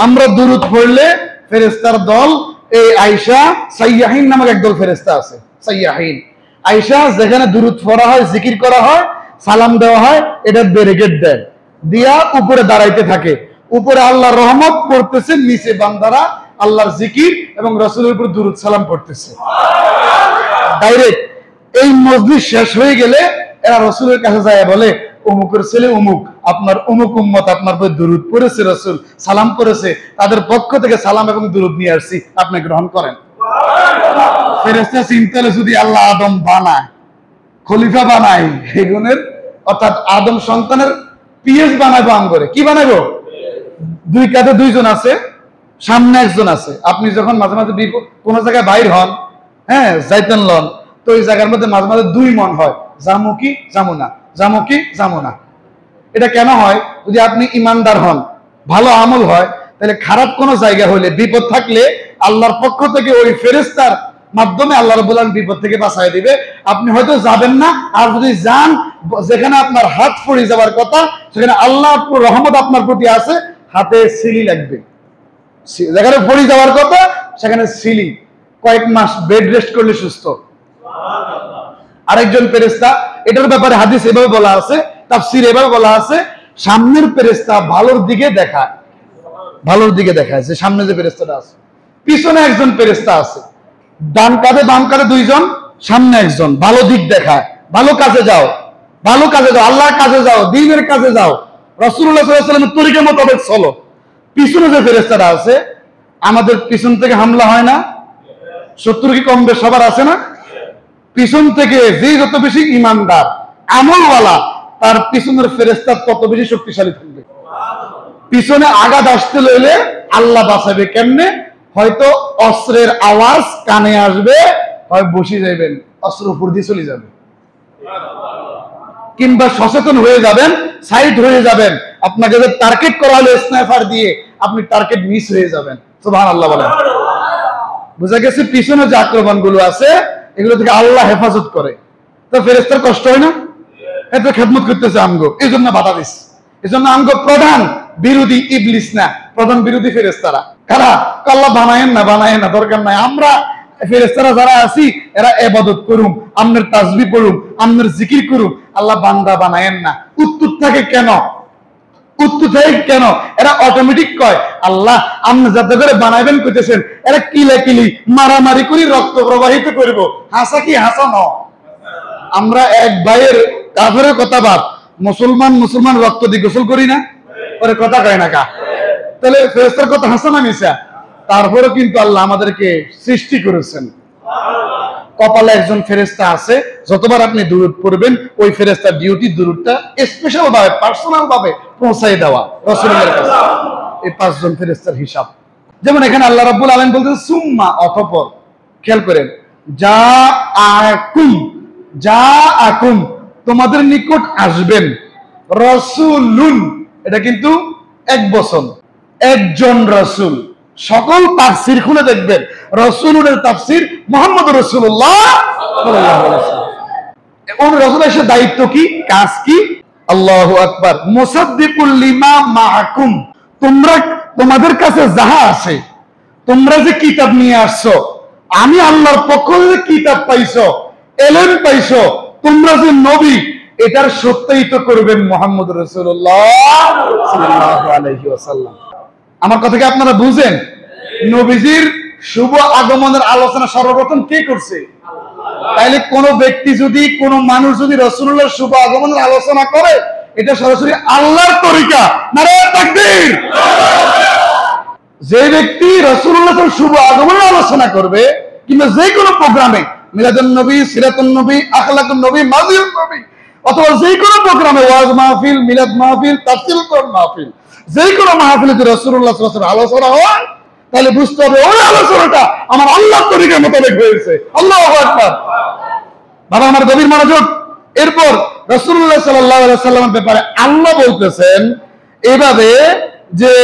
আমরা দুরূদ পড়লে ফেরেশতার দল, এই আয়েশা সাইয়াহিন নামক একদল ফেরেশতা আছে। সাইয়াহিন আয়েশা যেখানে দুরূদ পড়া হয়, জিকির করা হয়, সালাম দেওয়া হয়, এটা ব্যারিকেড দেয়, দিয়া উপরে দাঁড়াইতে থাকে। উপরে আল্লাহর রহমত পড়তেছে, নিচে বান্দারা আল্লাহর জিকির এবং রাসূলের উপর দুরূদ সালাম পড়তেছে ডাইরেক্ট। এই মজলিস শেষ হয়ে গেলে এরা রাসূলের কাছে যায় বলে, অমুকের ছেলে অমুক, আপনার অমুক উম্মত আপনার উপর দুরূদ পড়েছে, রাসূল সালাম করেছে, তাদের পক্ষ থেকে সালাম এবং দুরূদ নিয়ে আসছি, আপনি গ্রহণ করেন। ফেরেশতা চিন্তা হলো যদি আল্লাহ আদম বানায়, খলিফা বানায়, হেগুনের অর্থাৎ আদম সন্তানের পিএস বানাবো, আঙ্গরে কি বানাবো? 2 কাঁধে 2 জন আছে, সামনে একজন আছে। আপনি যখন মাঝে মাঝে কোন জায়গায় বাইর হন, হ্যাঁ যাইতেন লন, তো ওই জায়গার মধ্যে মাঝে মাঝে 2 মন হয়, যামু কি যামু না, যামু কি যামু না। এটা কেন হয়? যদি আপনি ইমানদার হন, ভালো আমল হয়, তাহলে খারাপ কোন জায়গা হলে, বিপদ থাকলে আল্লাহর পক্ষ থেকে ওই ফেরেশতার মাধ্যমে আল্লাহ রাব্বুল আলামিন বিপদ থেকে বাঁচায় দিবে। আপনি হয়তো যাবেন না, আর যদি যান, যেখানে আপনার হাত পড়ে যাওয়ার কথা সেখানে আল্লাহর রহমত আপনার প্রতি আছে, হাতে সিলি লাগবে। যেখানে পড়ে যাওয়ার কথা সেখানে সিলি, কয়েক মাস বেড রেস্ট করলে সুস্থ। আরেকজন ফেরেশতা, এটার ব্যাপারে হাদিস এভাবে বলা আছে, তাফসীর এভাবে বলা আছে, সামনের ফেরেশতা ভালোর দিকে দেখায়, ভালোর দিকে দেখায় যে সামনে যে ফেরেশতাটা আছে। পিছনে একজন ফেরেশতা আছে, ডান কাঁধে বাম কাঁধে 2 জন, সামনে একজন, ভালো দিক দেখায়, ভালো কাজে যাও, ভালো কাজে যাও, আল্লাহর কাজে যাও, দ্বীনের কাজে যাও, রাসূলুল্লাহ সাল্লাল্লাহু আলাইহি ওয়াসাল্লামের তরিকা মোতাবেক চলো। পিছনে যে ফেরেশতাটা আছে, আমাদের পিছন থেকে হামলা হয় না, শত্রু কি কম বেশ সবার আছে না? পিছন থেকে যে যত বেশি ইমানদার আমলওয়ালা, তার পিছনের ফেরেশতা তত বেশি শক্তিশালী থাকবে। পিছনে আঘাত আসতে লইলে আল্লাহ বাঁচাবে কেমনে? হয়তো অস্ত্রের আওয়াজ কানে আসবে, হয় বসে যাবেন, অস্ত্র উপর দিয়ে চলে যাবে, কিংবা সচেতন হয়ে যাবেন, সাইড হয়ে যাবেন, আপনাকে যে টার্গেট করা হলো স্নাইপার দিয়ে, আপনি টার্গেট মিস হয়ে যাবেন। সুবহানাল্লাহ বলেন। বুঝা গেছে? পিছনে যে আক্রমণ গুলো আছে এগুলো থেকে আল্লাহ হেফাজত করে, তো ফেরেশতার কষ্ট হয় না? এত খেদমত করতেছে আমগো, এই জন্য বাধা দিস। এই জন্য আমগো প্রধান বিরোধী ইবলিস না, প্রধান বিরোধী ফেরেশতারা কারা? আল্লাহ বানায়েন না, বানায়েন না, দরকার নাই। আমরা ফেরেশতারা যারা আছি এরা ইবাদত করুম, আমনের তাসবিহ পড়ুম, আমনের জিকির করুম, আল্লাহ বান্দা বানায়েন না। উত্তর থাকে কেন? উত্তর থাকে কেন? এরা অটোমেটিক কয় আল্লাহ আপনি যাতে করে বানাইবেন কইতেছেন, এরা কিলাকিলি মারামারি করি রক্ত প্রবাহিত করব, হাসা কি হাসা ন। আমরা এক ভাইয়ের কাফেরের কথা বাদ, মুসলমান রক্ত দিয়ে গোসল করি না, ওরে কথা কয় না কা? তাহলে ফেরেশতার কথা হাসা না মিশা? তারপরে কিন্তু আল্লাহ আমাদেরকে সৃষ্টি করেছেন। কপালে একজন ফেরেশতা আছে, যতবার আপনি দুরূদ পড়বেন ওই ফেরেশতার ডিউটি দুরূদটা স্পেশাল ভাবে, পার্সোনাল ভাবে পৌঁছায় দেওয়া রাসূলের কাছে। এই 5 জন ফেরেশতার হিসাব। যেমন এখানে আল্লাহ রাব্বুল আলামিন বলতেছেন সুম্মা, অতঃপর। খেয়াল করেন, জাআকুম তোমাদের নিকট আসবেন, রাসূলুন এটা কিন্তু এক বচন, একজন রাসূল। সকল তাফসীর খুলে দেখবেন, রাসূলুনের তাফসীর মুহাম্মদুর রাসূলুল্লাহ সাল্লাল্লাহু আলাইহি ওয়াসাল্লাম। ওই রাসূলের দায়িত্ব কি, কাজ কি? আল্লাহু আকবার। মুসাদ্দিকুল লিমা মাআকুম, তোমরা তোমাদের কাছে যাহা আছে, তোমরা যে কিতাব নিয়ে আসছো, আমি আল্লাহর পক্ষ থেকে কিতাব পাইছো, এলেম পাইছো, তোমরা যে নবী, এটার সত্যায়িত করবেন মুহাম্মদুর রাসূলুল্লাহ সাল্লাল্লাহু আলাইহি ওয়াসাল্লাম। আমার কথা কি আপনারা বুঝেন? নবীজির শুভ আগমনের আলোচনা সর্বপ্রথম কে করছে? তাইলে কোন ব্যক্তি যদি, কোন মানুষ যদি রাসূলুল্লাহর শুভ আগমনের আলোচনা করে, এটা সরাসরি আল্লাহর তরিকা। নারে তাকবীর। যে ব্যক্তি রাসূলুল্লাহ শুভ আগমনের আলোচনা করবে কিংবা যে কোনো প্রোগ্রামে মিলাদুন নবী, সিরাতুন নবী, আখলাকুন নবী, মাজিউন নবী অথবা যে কোনো প্রোগ্রামে ওয়াজ মাহফিল, মিলাদ মাহফিল, তাফসীর কোরআন মাহফিল, যে কোনো মাহফিলে যদি রাসূলুল্লাহ সাল্লাল্লাহু আলাইহি ওয়াসাল্লাম আলোচনা হয় তাহলে বুঝতে হবে ওই আলোচনাটা আমার আল্লাহর তরিকার মোতাবেক হয়েছে। আল্লাহু আকবার। বাবা আমার গভীর মনোযোগ। এরপর রাসূলুল্লাহ সাল্লাল্লাহু আলাইহি ওয়াসাল্লামের ব্যাপারে আল্লাহ বলতেছেন এভাবে যে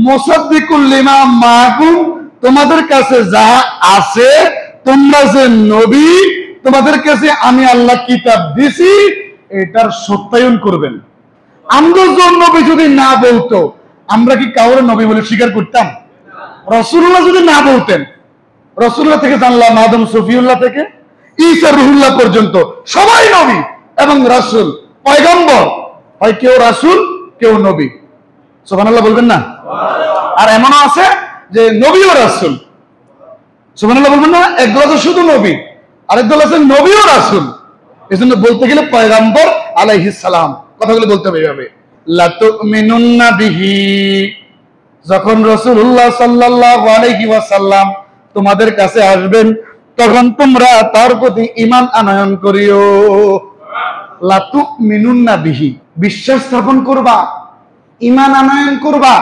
মুসাদ্দিকুল লিমা মাকুম, তোমাদের কাছে যা আছে, তোমরা যে নবী, তোমাদের কাছে আমি আল্লাহ কিতাব দিছি, এটার সত্যায়ন করবেন। আমরা নবী যদি না বলতো আমরা কি কাউরে নবী বলে স্বীকার করতাম? রাসূলুল্লাহ যদি না বলতেন, রাসূলুল্লাহ থেকে জানলাম আদম সফিউল্লাহ থেকে ঈসা রুহুল্লাহ পর্যন্ত সবাই নবী এবং রাসূল, পয়গম্বর, হয় কেউ রাসূল কেউ নবী। সুবহানাল্লাহ বলবেন না? আর এমনও আছে যে নবী ও রাসূল। সুবহানাল্লাহ বলবেন না? একদল আছে শুধু নবী, আরেকদল আছে নবী ও রাসূল। এজন্য বলতে গেলে পয়গম্বর আলাইহিস সালাম কথাগুলো বলতে হবে এভাবে। লা তুমিনুন্না বিহি, যখন রাসূলুল্লাহ সাল্লাল্লাহু আলাইহি ওয়াসাল্লাম তোমাদের কাছে আসবেন তখন তোমরা তার প্রতি ঈমান আনয়ন করিও। লা তুমিনুন্না বিহি, বিশ্বাস স্থাপন করবা, ঈমান আনয়ন করবা।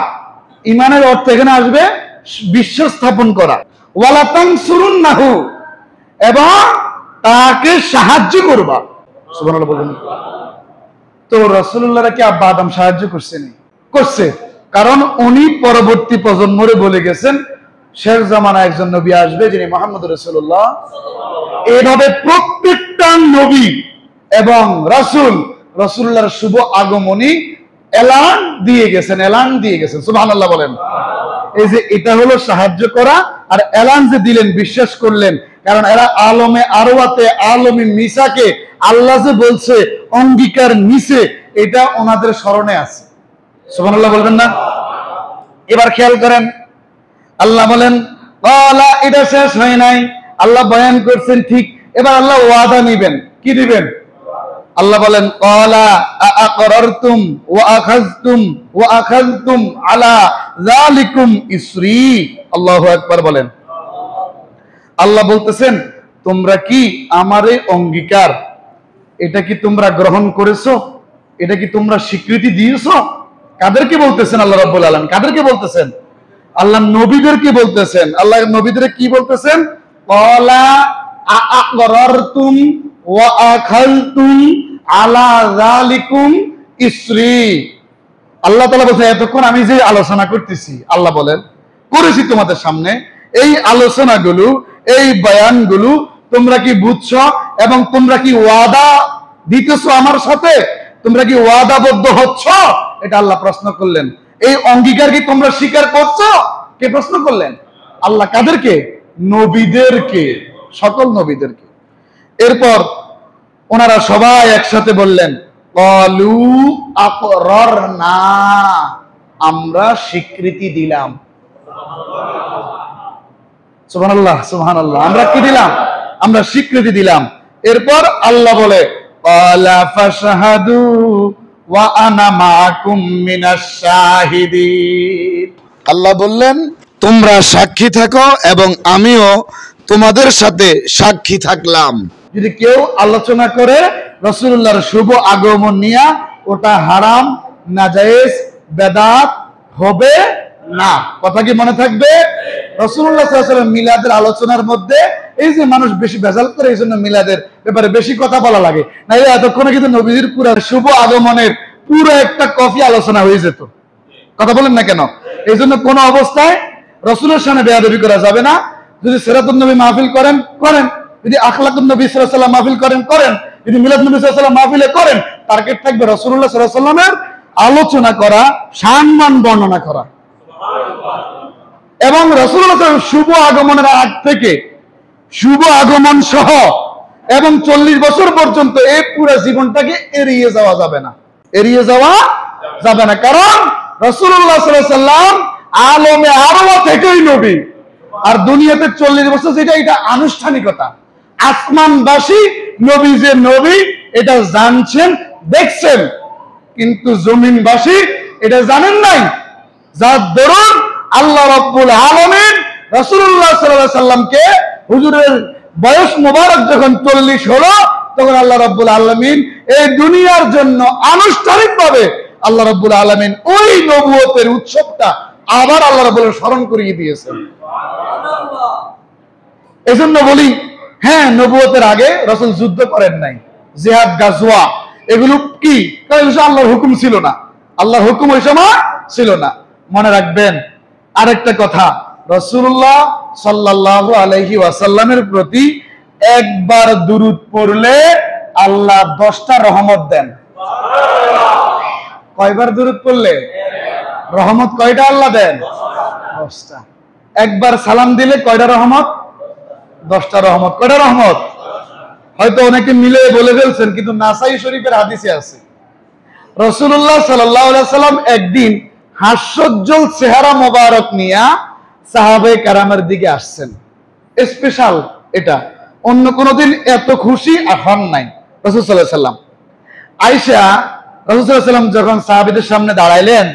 ঈমানের অর্থ এখানে আসবে বিশ্বাস স্থাপন করা। ওয়ালা তানসুরুন্নাহু, এবং তাকে সাহায্য করবা। সুবহানাল্লাহ বলুন। তো রাসূলুল্লাহরা কি আব্বা আদম সাহায্য করছেন? করছে, কারণ উনি পরবর্তী প্রজন্মরে বলে গেছেন শেষ জামানায় একজন নবী আসবে যিনি মুহাম্মদ রাসূলুল্লাহ। এভাবে প্রত্যেকটা নবী এবং রাসূল রাসূলুল্লাহর শুভ আগমনী এলান দিয়ে গেছেন। সুবহানাল্লাহ বলেন। এই যে এটা হলো সাহায্য করা, আর এলান যে দিলেন বিশ্বাস করলেন, কারণ এরা আলমে আরওয়াতে আলমে মিসাকে আল্লাহ যে বলছে অঙ্গীকার নিছে, এটা ওনাদের স্মরণে আছে। সুবহানাল্লাহ বলবেন না? এবার খেয়াল করেন, আল্লাহ বলেন ক্বালা, এটা শেষ হয় নাই, আল্লাহ বয়ান করছেন ঠিক। এবার আল্লাহ ওয়াদা নিবেন। কি দিবেন? আল্লাহ বলেন ক্বালা আআকরারতুম ওয়া আখাযতুম আলা যালিকুম ইসরি। আল্লাহু আকবার বলেন। আল্লাহ বলতেছেন তোমরা কি আমার এই অঙ্গীকার, এটা কি তোমরা গ্রহণ করেছো? এটা কি তোমরা স্বীকৃতি দিয়েছো? কাদেরকে বলতেছেন আল্লাহ রাব্বুল আলামিন? কাদেরকে বলতেছেন? আল্লাহ নবীদেরকে বলতেছেন। আল্লাহ নবীদের কি বলতেছেন? ক্বালা আআকরারতুম ওয়া আখাযতুম আলা যালিকুম ইসরি। আল্লাহ তাআলা বলছেন এতক্ষণ আমি যে আলোচনা করতেছি, আল্লাহ বলেন করেছি তোমাদের সামনে, এই আলোচনাগুলো, এই বয়ানগুলো তোমরা কি বুঝছো এবং তোমরা কি ওয়াদা দিতেছো আমার সাথে? তোমরা কি ওয়াদাবদ্ধ হচ্ছ? এটা আল্লাহ প্রশ্ন করলেন। এই অঙ্গীকার কি তোমরা স্বীকার করছো? কে প্রশ্ন করলেন? আল্লাহ। কাদেরকে? নবীদেরকে, সকল নবীদেরকে। এরপর ওনারা সবাই একসাথে বললেন ক্বালু আকরারনা, আমরা স্বীকৃতি দিলাম। সুবহানাল্লাহ, সুবহানাল্লাহ। আমরা কি দিলাম? আমরা স্বীকৃতি দিলাম। এরপর আল্লাহ বলে ক্বালা ফাশহাদু ওয়া আনা মাআকুম মিনাশ শাহিদিন। আল্লাহ বললেন তোমরা সাক্ষী থাকো এবং আমিও তোমাদের সাথে সাক্ষী থাকলাম। যদি কেউ আলোচনা করে রাসূলুল্লাহর শুভ আগমন নিয়ে, ওটা হারাম, নাজায়েজ, বেদাত হবে না। কথা কি মনে থাকবে? রাসূলুল্লাহ সাল্লাল্লাহু আলাইহি ওয়াসাল্লাম মিলাদের আলোচনার মধ্যে এই যে মানুষ বেশি ভেজাল করে, এই জন্য মিলাদের ব্যাপারে বেশি কথা বলা লাগে, নাইলে এতক্ষণে কিন্তু নবীজির পুরো শুভ আগমনের পুরো একটা কফি আলোচনা হয়ে যেত। কথা বলেন না কেন? এই জন্য কোন অবস্থায় রাসূলের সামনে বেয়াদবি করা যাবে না। যদি সিরাতুন নবী মাহফিল করেন করেন, যদি আখলাকুন নবী সাল্লাল্লাহু আলাইহি ওয়াসাল্লাম মাহফিল করেন, যদি মিলাদ নবী সাল্লাল্লাহু আলাইহি ওয়াসাল্লাম মাহফিলে করেন, টার্গেট থাকবে রাসূলুল্লাহ সাল্লাল্লাহু আলাইহি ওয়াসাল্লামের আলোচনা করা, সম্মান বর্ণনা করা। এবং রাসূলুল্লাহ সাল্লাল্লাহু আলাইহি ওয়াসাল্লাম শুভ আগমনের আগ থেকে শুভ আগমন সহ এবং 40 বছর পর্যন্ত এই পুরো জীবনটাকে এড়িয়ে যাওয়া যাবে না, এড়িয়ে যাওয়া যাবে না। কারণ রাসূলুল্লাহ সাল্লাল্লাহু আলাইহি ওয়াসাল্লাম আলমে আরওয়া থেকেই নবী, আর দুনিয়াতে 40 বছর যেটা, এটা আনুষ্ঠানিকতা। আসমানবাসী নবী যে নবী এটা জানছেন, দেখছেন, কিন্তু জমিনবাসী এটা জানেন নাই, যার দরুন আল্লাহ রাব্বুল আলামিন রাসূলুল্লাহ সাল্লাল্লাহু আলাইহি সাল্লামকে, হুজুরের বয়স মোবারক যখন 40 হলো, তখন আল্লাহ রাব্বুল আলামিন এই দুনিয়ার জন্য আনুষ্ঠানিকভাবে আল্লাহ রাব্বুল আলামিন ওই নবুয়তের উৎসবটা আবার আল্লাহ রাব্বুল আলামিন স্মরণ করিয়ে দিয়েছেন। এজন্য বলি, হ্যাঁ, নবুয়তের আগে রাসূল যুদ্ধ করেন নাই, জিহাদ গাজওয়া এগুলো কি, কারণ আল্লাহর হুকুম ছিল না, আল্লাহর হুকুম ওই সময় ছিল না। মনে রাখবেন আরেকটা কথা, রাসূলুল্লাহ সাল্লাল্লাহু আলাইহি ওয়াসাল্লামের প্রতি একবার দুরূদ পড়লে আল্লাহ 10টা রহমত দেন। কয়বার দুরূদ পড়লে রহমত কয়টা আল্লাহ দেন? 10টা। একবার সালাম দিলে কয়টা রহমত? 10টা রহমত। কয়টা রহমত? হয়তো অনেকে মিলে বলে ফেলছেন, কিন্তু নাসাই শরীফের হাদিসে আছে রাসূলুল্লাহ সাল্লাল্লাহু আলাইহি ওয়াসাল্লাম একদিন হাস্যোজ্জ্বল চেহারা মোবারক নিয়ে সাহাবায়ে কেরামের দিকে আসছেন। স্পেশাল এটা, অন্য কোনোদিন এত খুশি আর হন নাই রাসূল সাল্লাল্লাহু আলাইহি ওয়াসাল্লাম। আয়েশা, রাসূল সাল্লাল্লাহু আলাইহি ওয়াসাল্লাম যখন সাহাবীদের সামনে দাঁড়াইলেন,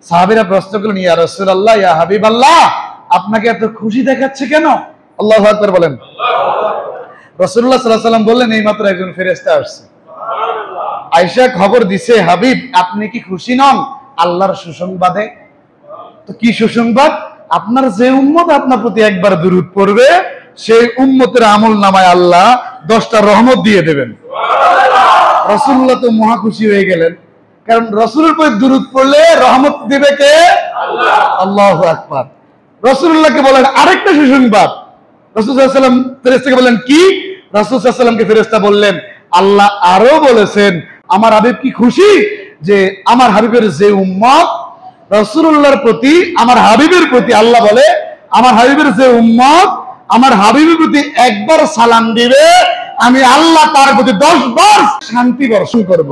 সাহাবীরা প্রশ্ন করলেন, ইয়া রাসূলুল্লাহ, ইয়া হাবিবাল্লাহ, আপনাকে এত খুশি দেখাচ্ছে কেন? আল্লাহু আকবার বলেন। রাসূলুল্লাহ সাল্লাল্লাহু আলাইহি ওয়াসাল্লাম বললেন, এইমাত্র একজন ফেরেশতা আসছে। আয়েশা খবর দিছে, হাবিব আপনি কি খুশি নন আল্লাহর সুসংবাদে? তো কি সুসংবাদ? আপনার যে উম্মত আপনার প্রতি একবার দুরূদ পড়বে, সেই উম্মতের আমল নামায় আল্লাহ 10টা রহমত দিয়ে দেবেন। রাসূলুল্লাহ তো মহা খুশি হয়ে গেলেন, কারণ রাসূলের প্রতি দুরূদ পড়লে রহমত দিবে কে? আল্লাহ। আল্লাহু আকবার। রাসূলুল্লাহকে বলেন আরেকটা সুসংবাদ। রাসূল সাল্লাল্লাহু আলাইহি ওয়াসাল্লাম ফেরেশতাকে বললেন কি? রাসূল সাল্লাল্লাহু আলাইহি ওয়াসাল্লামকে ফেরেশতা বললেন, আল্লাহ আরো বলেছেন, আমার হাবিব কি খুশি যে আমার হাবিবের যে উম্মত রাসূলুল্লাহর প্রতি, আমার হাবিবের প্রতি আল্লাহ বলে, আমার হাবিবের যে উম্মত আমার হাবিবের প্রতি একবার সালাম দিবে, আমি আল্লাহ তার প্রতি 10 বার শান্তি বর্ষণ করব।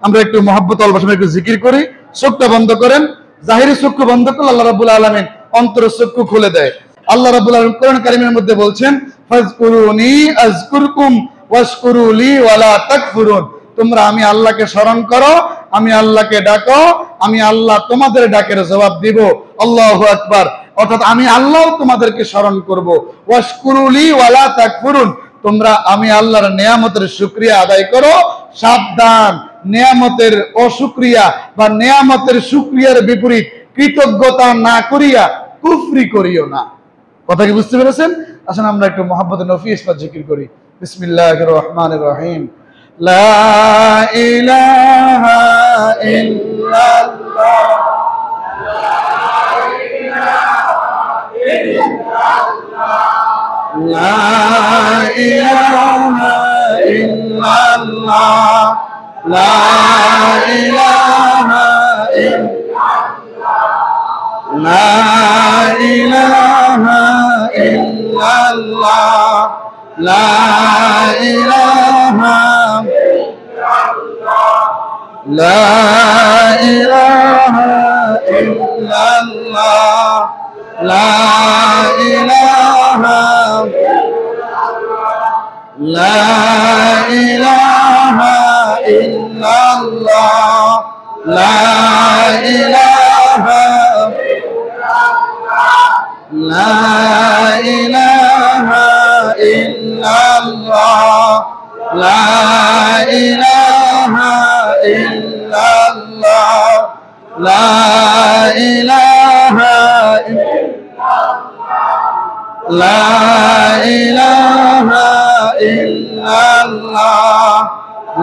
আমরা একটু মহব্বত ভালোবাসা একটু জিকির করি। চোখটা বন্ধ করেন, জাহিরি চক্ষু বন্ধ করলে আল্লাহ রাব্বুল আলামিন অন্তরের চক্ষু খুলে দেয়। আল্লাহ রাব্বুল আলামিন কোরআন কারীমের মধ্যে বলছেন, ফাজকুরুনি আযকুরকুম ওয়াশকুরু লি ওয়ালা তাকফুরুন। তোমরা আমি আল্লাহকে স্মরণ করো, আমি আল্লাহকে ডাকো, আমি আল্লাহ তোমাদের ডাকের জবাব দিব। আল্লাহু আকবার। অর্থাৎ আমি আল্লাহ তোমাদেরকে স্মরণ করব। ওয়াশকুরু লি ওয়ালা তাকফুরুন, তোমরা আমি আল্লাহর নিয়ামতের শুকরিয়া আদায় করো। সাবধান, নিয়ামতের অশুকরিয়া বা নিয়ামতের শুকরিয়ার বিপরীত কৃতজ্ঞতা না করিয়া কুফরি করিও না। কথা কি বুঝতে পেরেছেন? আসুন আমরা একটু মহব্বতে নফি ইসবাত জিকির করি। বিসমিল্লাহির রহমানির রহিম। লা ইলাহা ইল্লাল্লাহ, লা ইলাহা ইল্লাল্লাহ, লা ইলাহা ইল্লাল্লাহ, লা ইলাহা ইল্লাল্লাহ, লা ইলাহা ইল্লাল্লাহ, লা ইলাহা ইল্লাল্লাহ, লা ইলাহা লা ইলাহা ইল্লাল্লাহ, লা ইলাহা লা ইলাহা ইল্লাল্লাহ, লা ইলাহা ইল্লাল্লাহ, লা ইলাহা লা ইলাহা ইল্লাল্লাহ,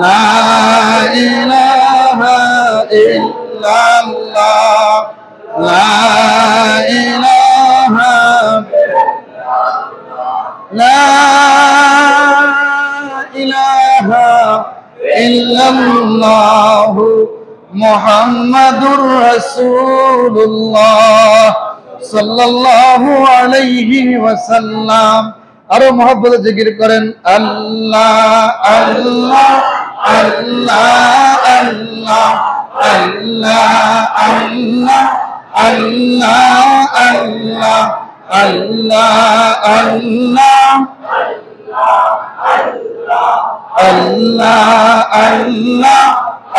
লা ইলাহা ইল্লাল্লাহ, লা ইলাহা লা ইলাহা ইল্লাল্লাহ মুহাম্মাদুর রাসূলুল্লাহ সাল্লাল্লাহু আলাইহি ওয়াসাল্লাম। আরো মহব্বতে জিকির করেন, আল্লাহ আল্লাহ আল্লাহ আল্লাহ আল্লাহ আল্লাহ আল্লাহ আল্লাহ আল্লাহ আল্লাহ আল্লাহ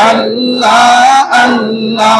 আল্লাহ আল্লাহ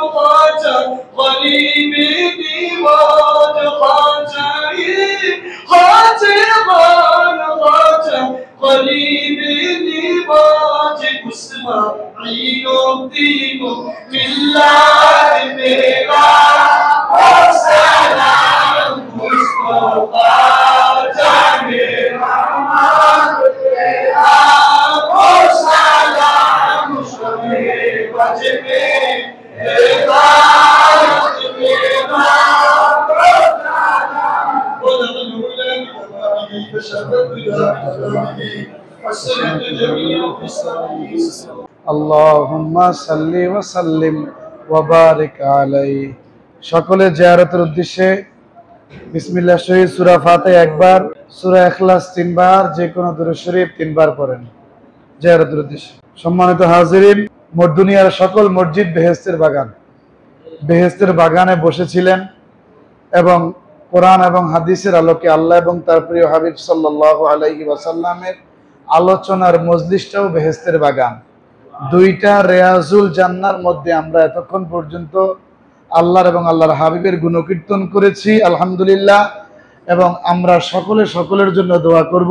ख्वाजा गरीब दीवाज ख्वाजा ख्वाजा ख्वाजा गरीब दीवाज इस्माइल दीन मिल्लात मेरा सलाम मुस्तफा जाने रहमत तेरा सलाम शमे वजबे हिदायत मेरा আল্লাহুম্মা সাল্লি ওয়া সাল্লিম ওয়া বারিক আলাইহি। সকলে জিয়ারতের উদ্দেশ্যে বিসমিল্লাহ শরীফ, সূরা ফাতিহা একবার, সূরা ইখলাস তিনবার, যে কোনো দরুদ শরীফ তিনবার পড়েন জিয়ারতের উদ্দেশ্যে। সম্মানিত হাজিরিন, দুনিয়ার সকল মসজিদ বেহেশতের বাগান, বেহেশতের বাগানে বসেছিলেন এবং কোরআন এবং হাদিসের আলোকে আল্লাহ এবং তার প্রিয় হাবিব সাল্লাল্লাহু আলাইহি ওয়াসাল্লামের আলোচনার মজলিসটাও বেহেশতের বাগান। দুইটা রিয়াজুল জান্নার মধ্যে আমরা এতক্ষণ পর্যন্ত আল্লাহর এবং আল্লাহর হাবিবের গুণকীর্তন করেছি, আলহামদুলিল্লাহ। এবং আমরা সকলে সকলের জন্য দোয়া করব।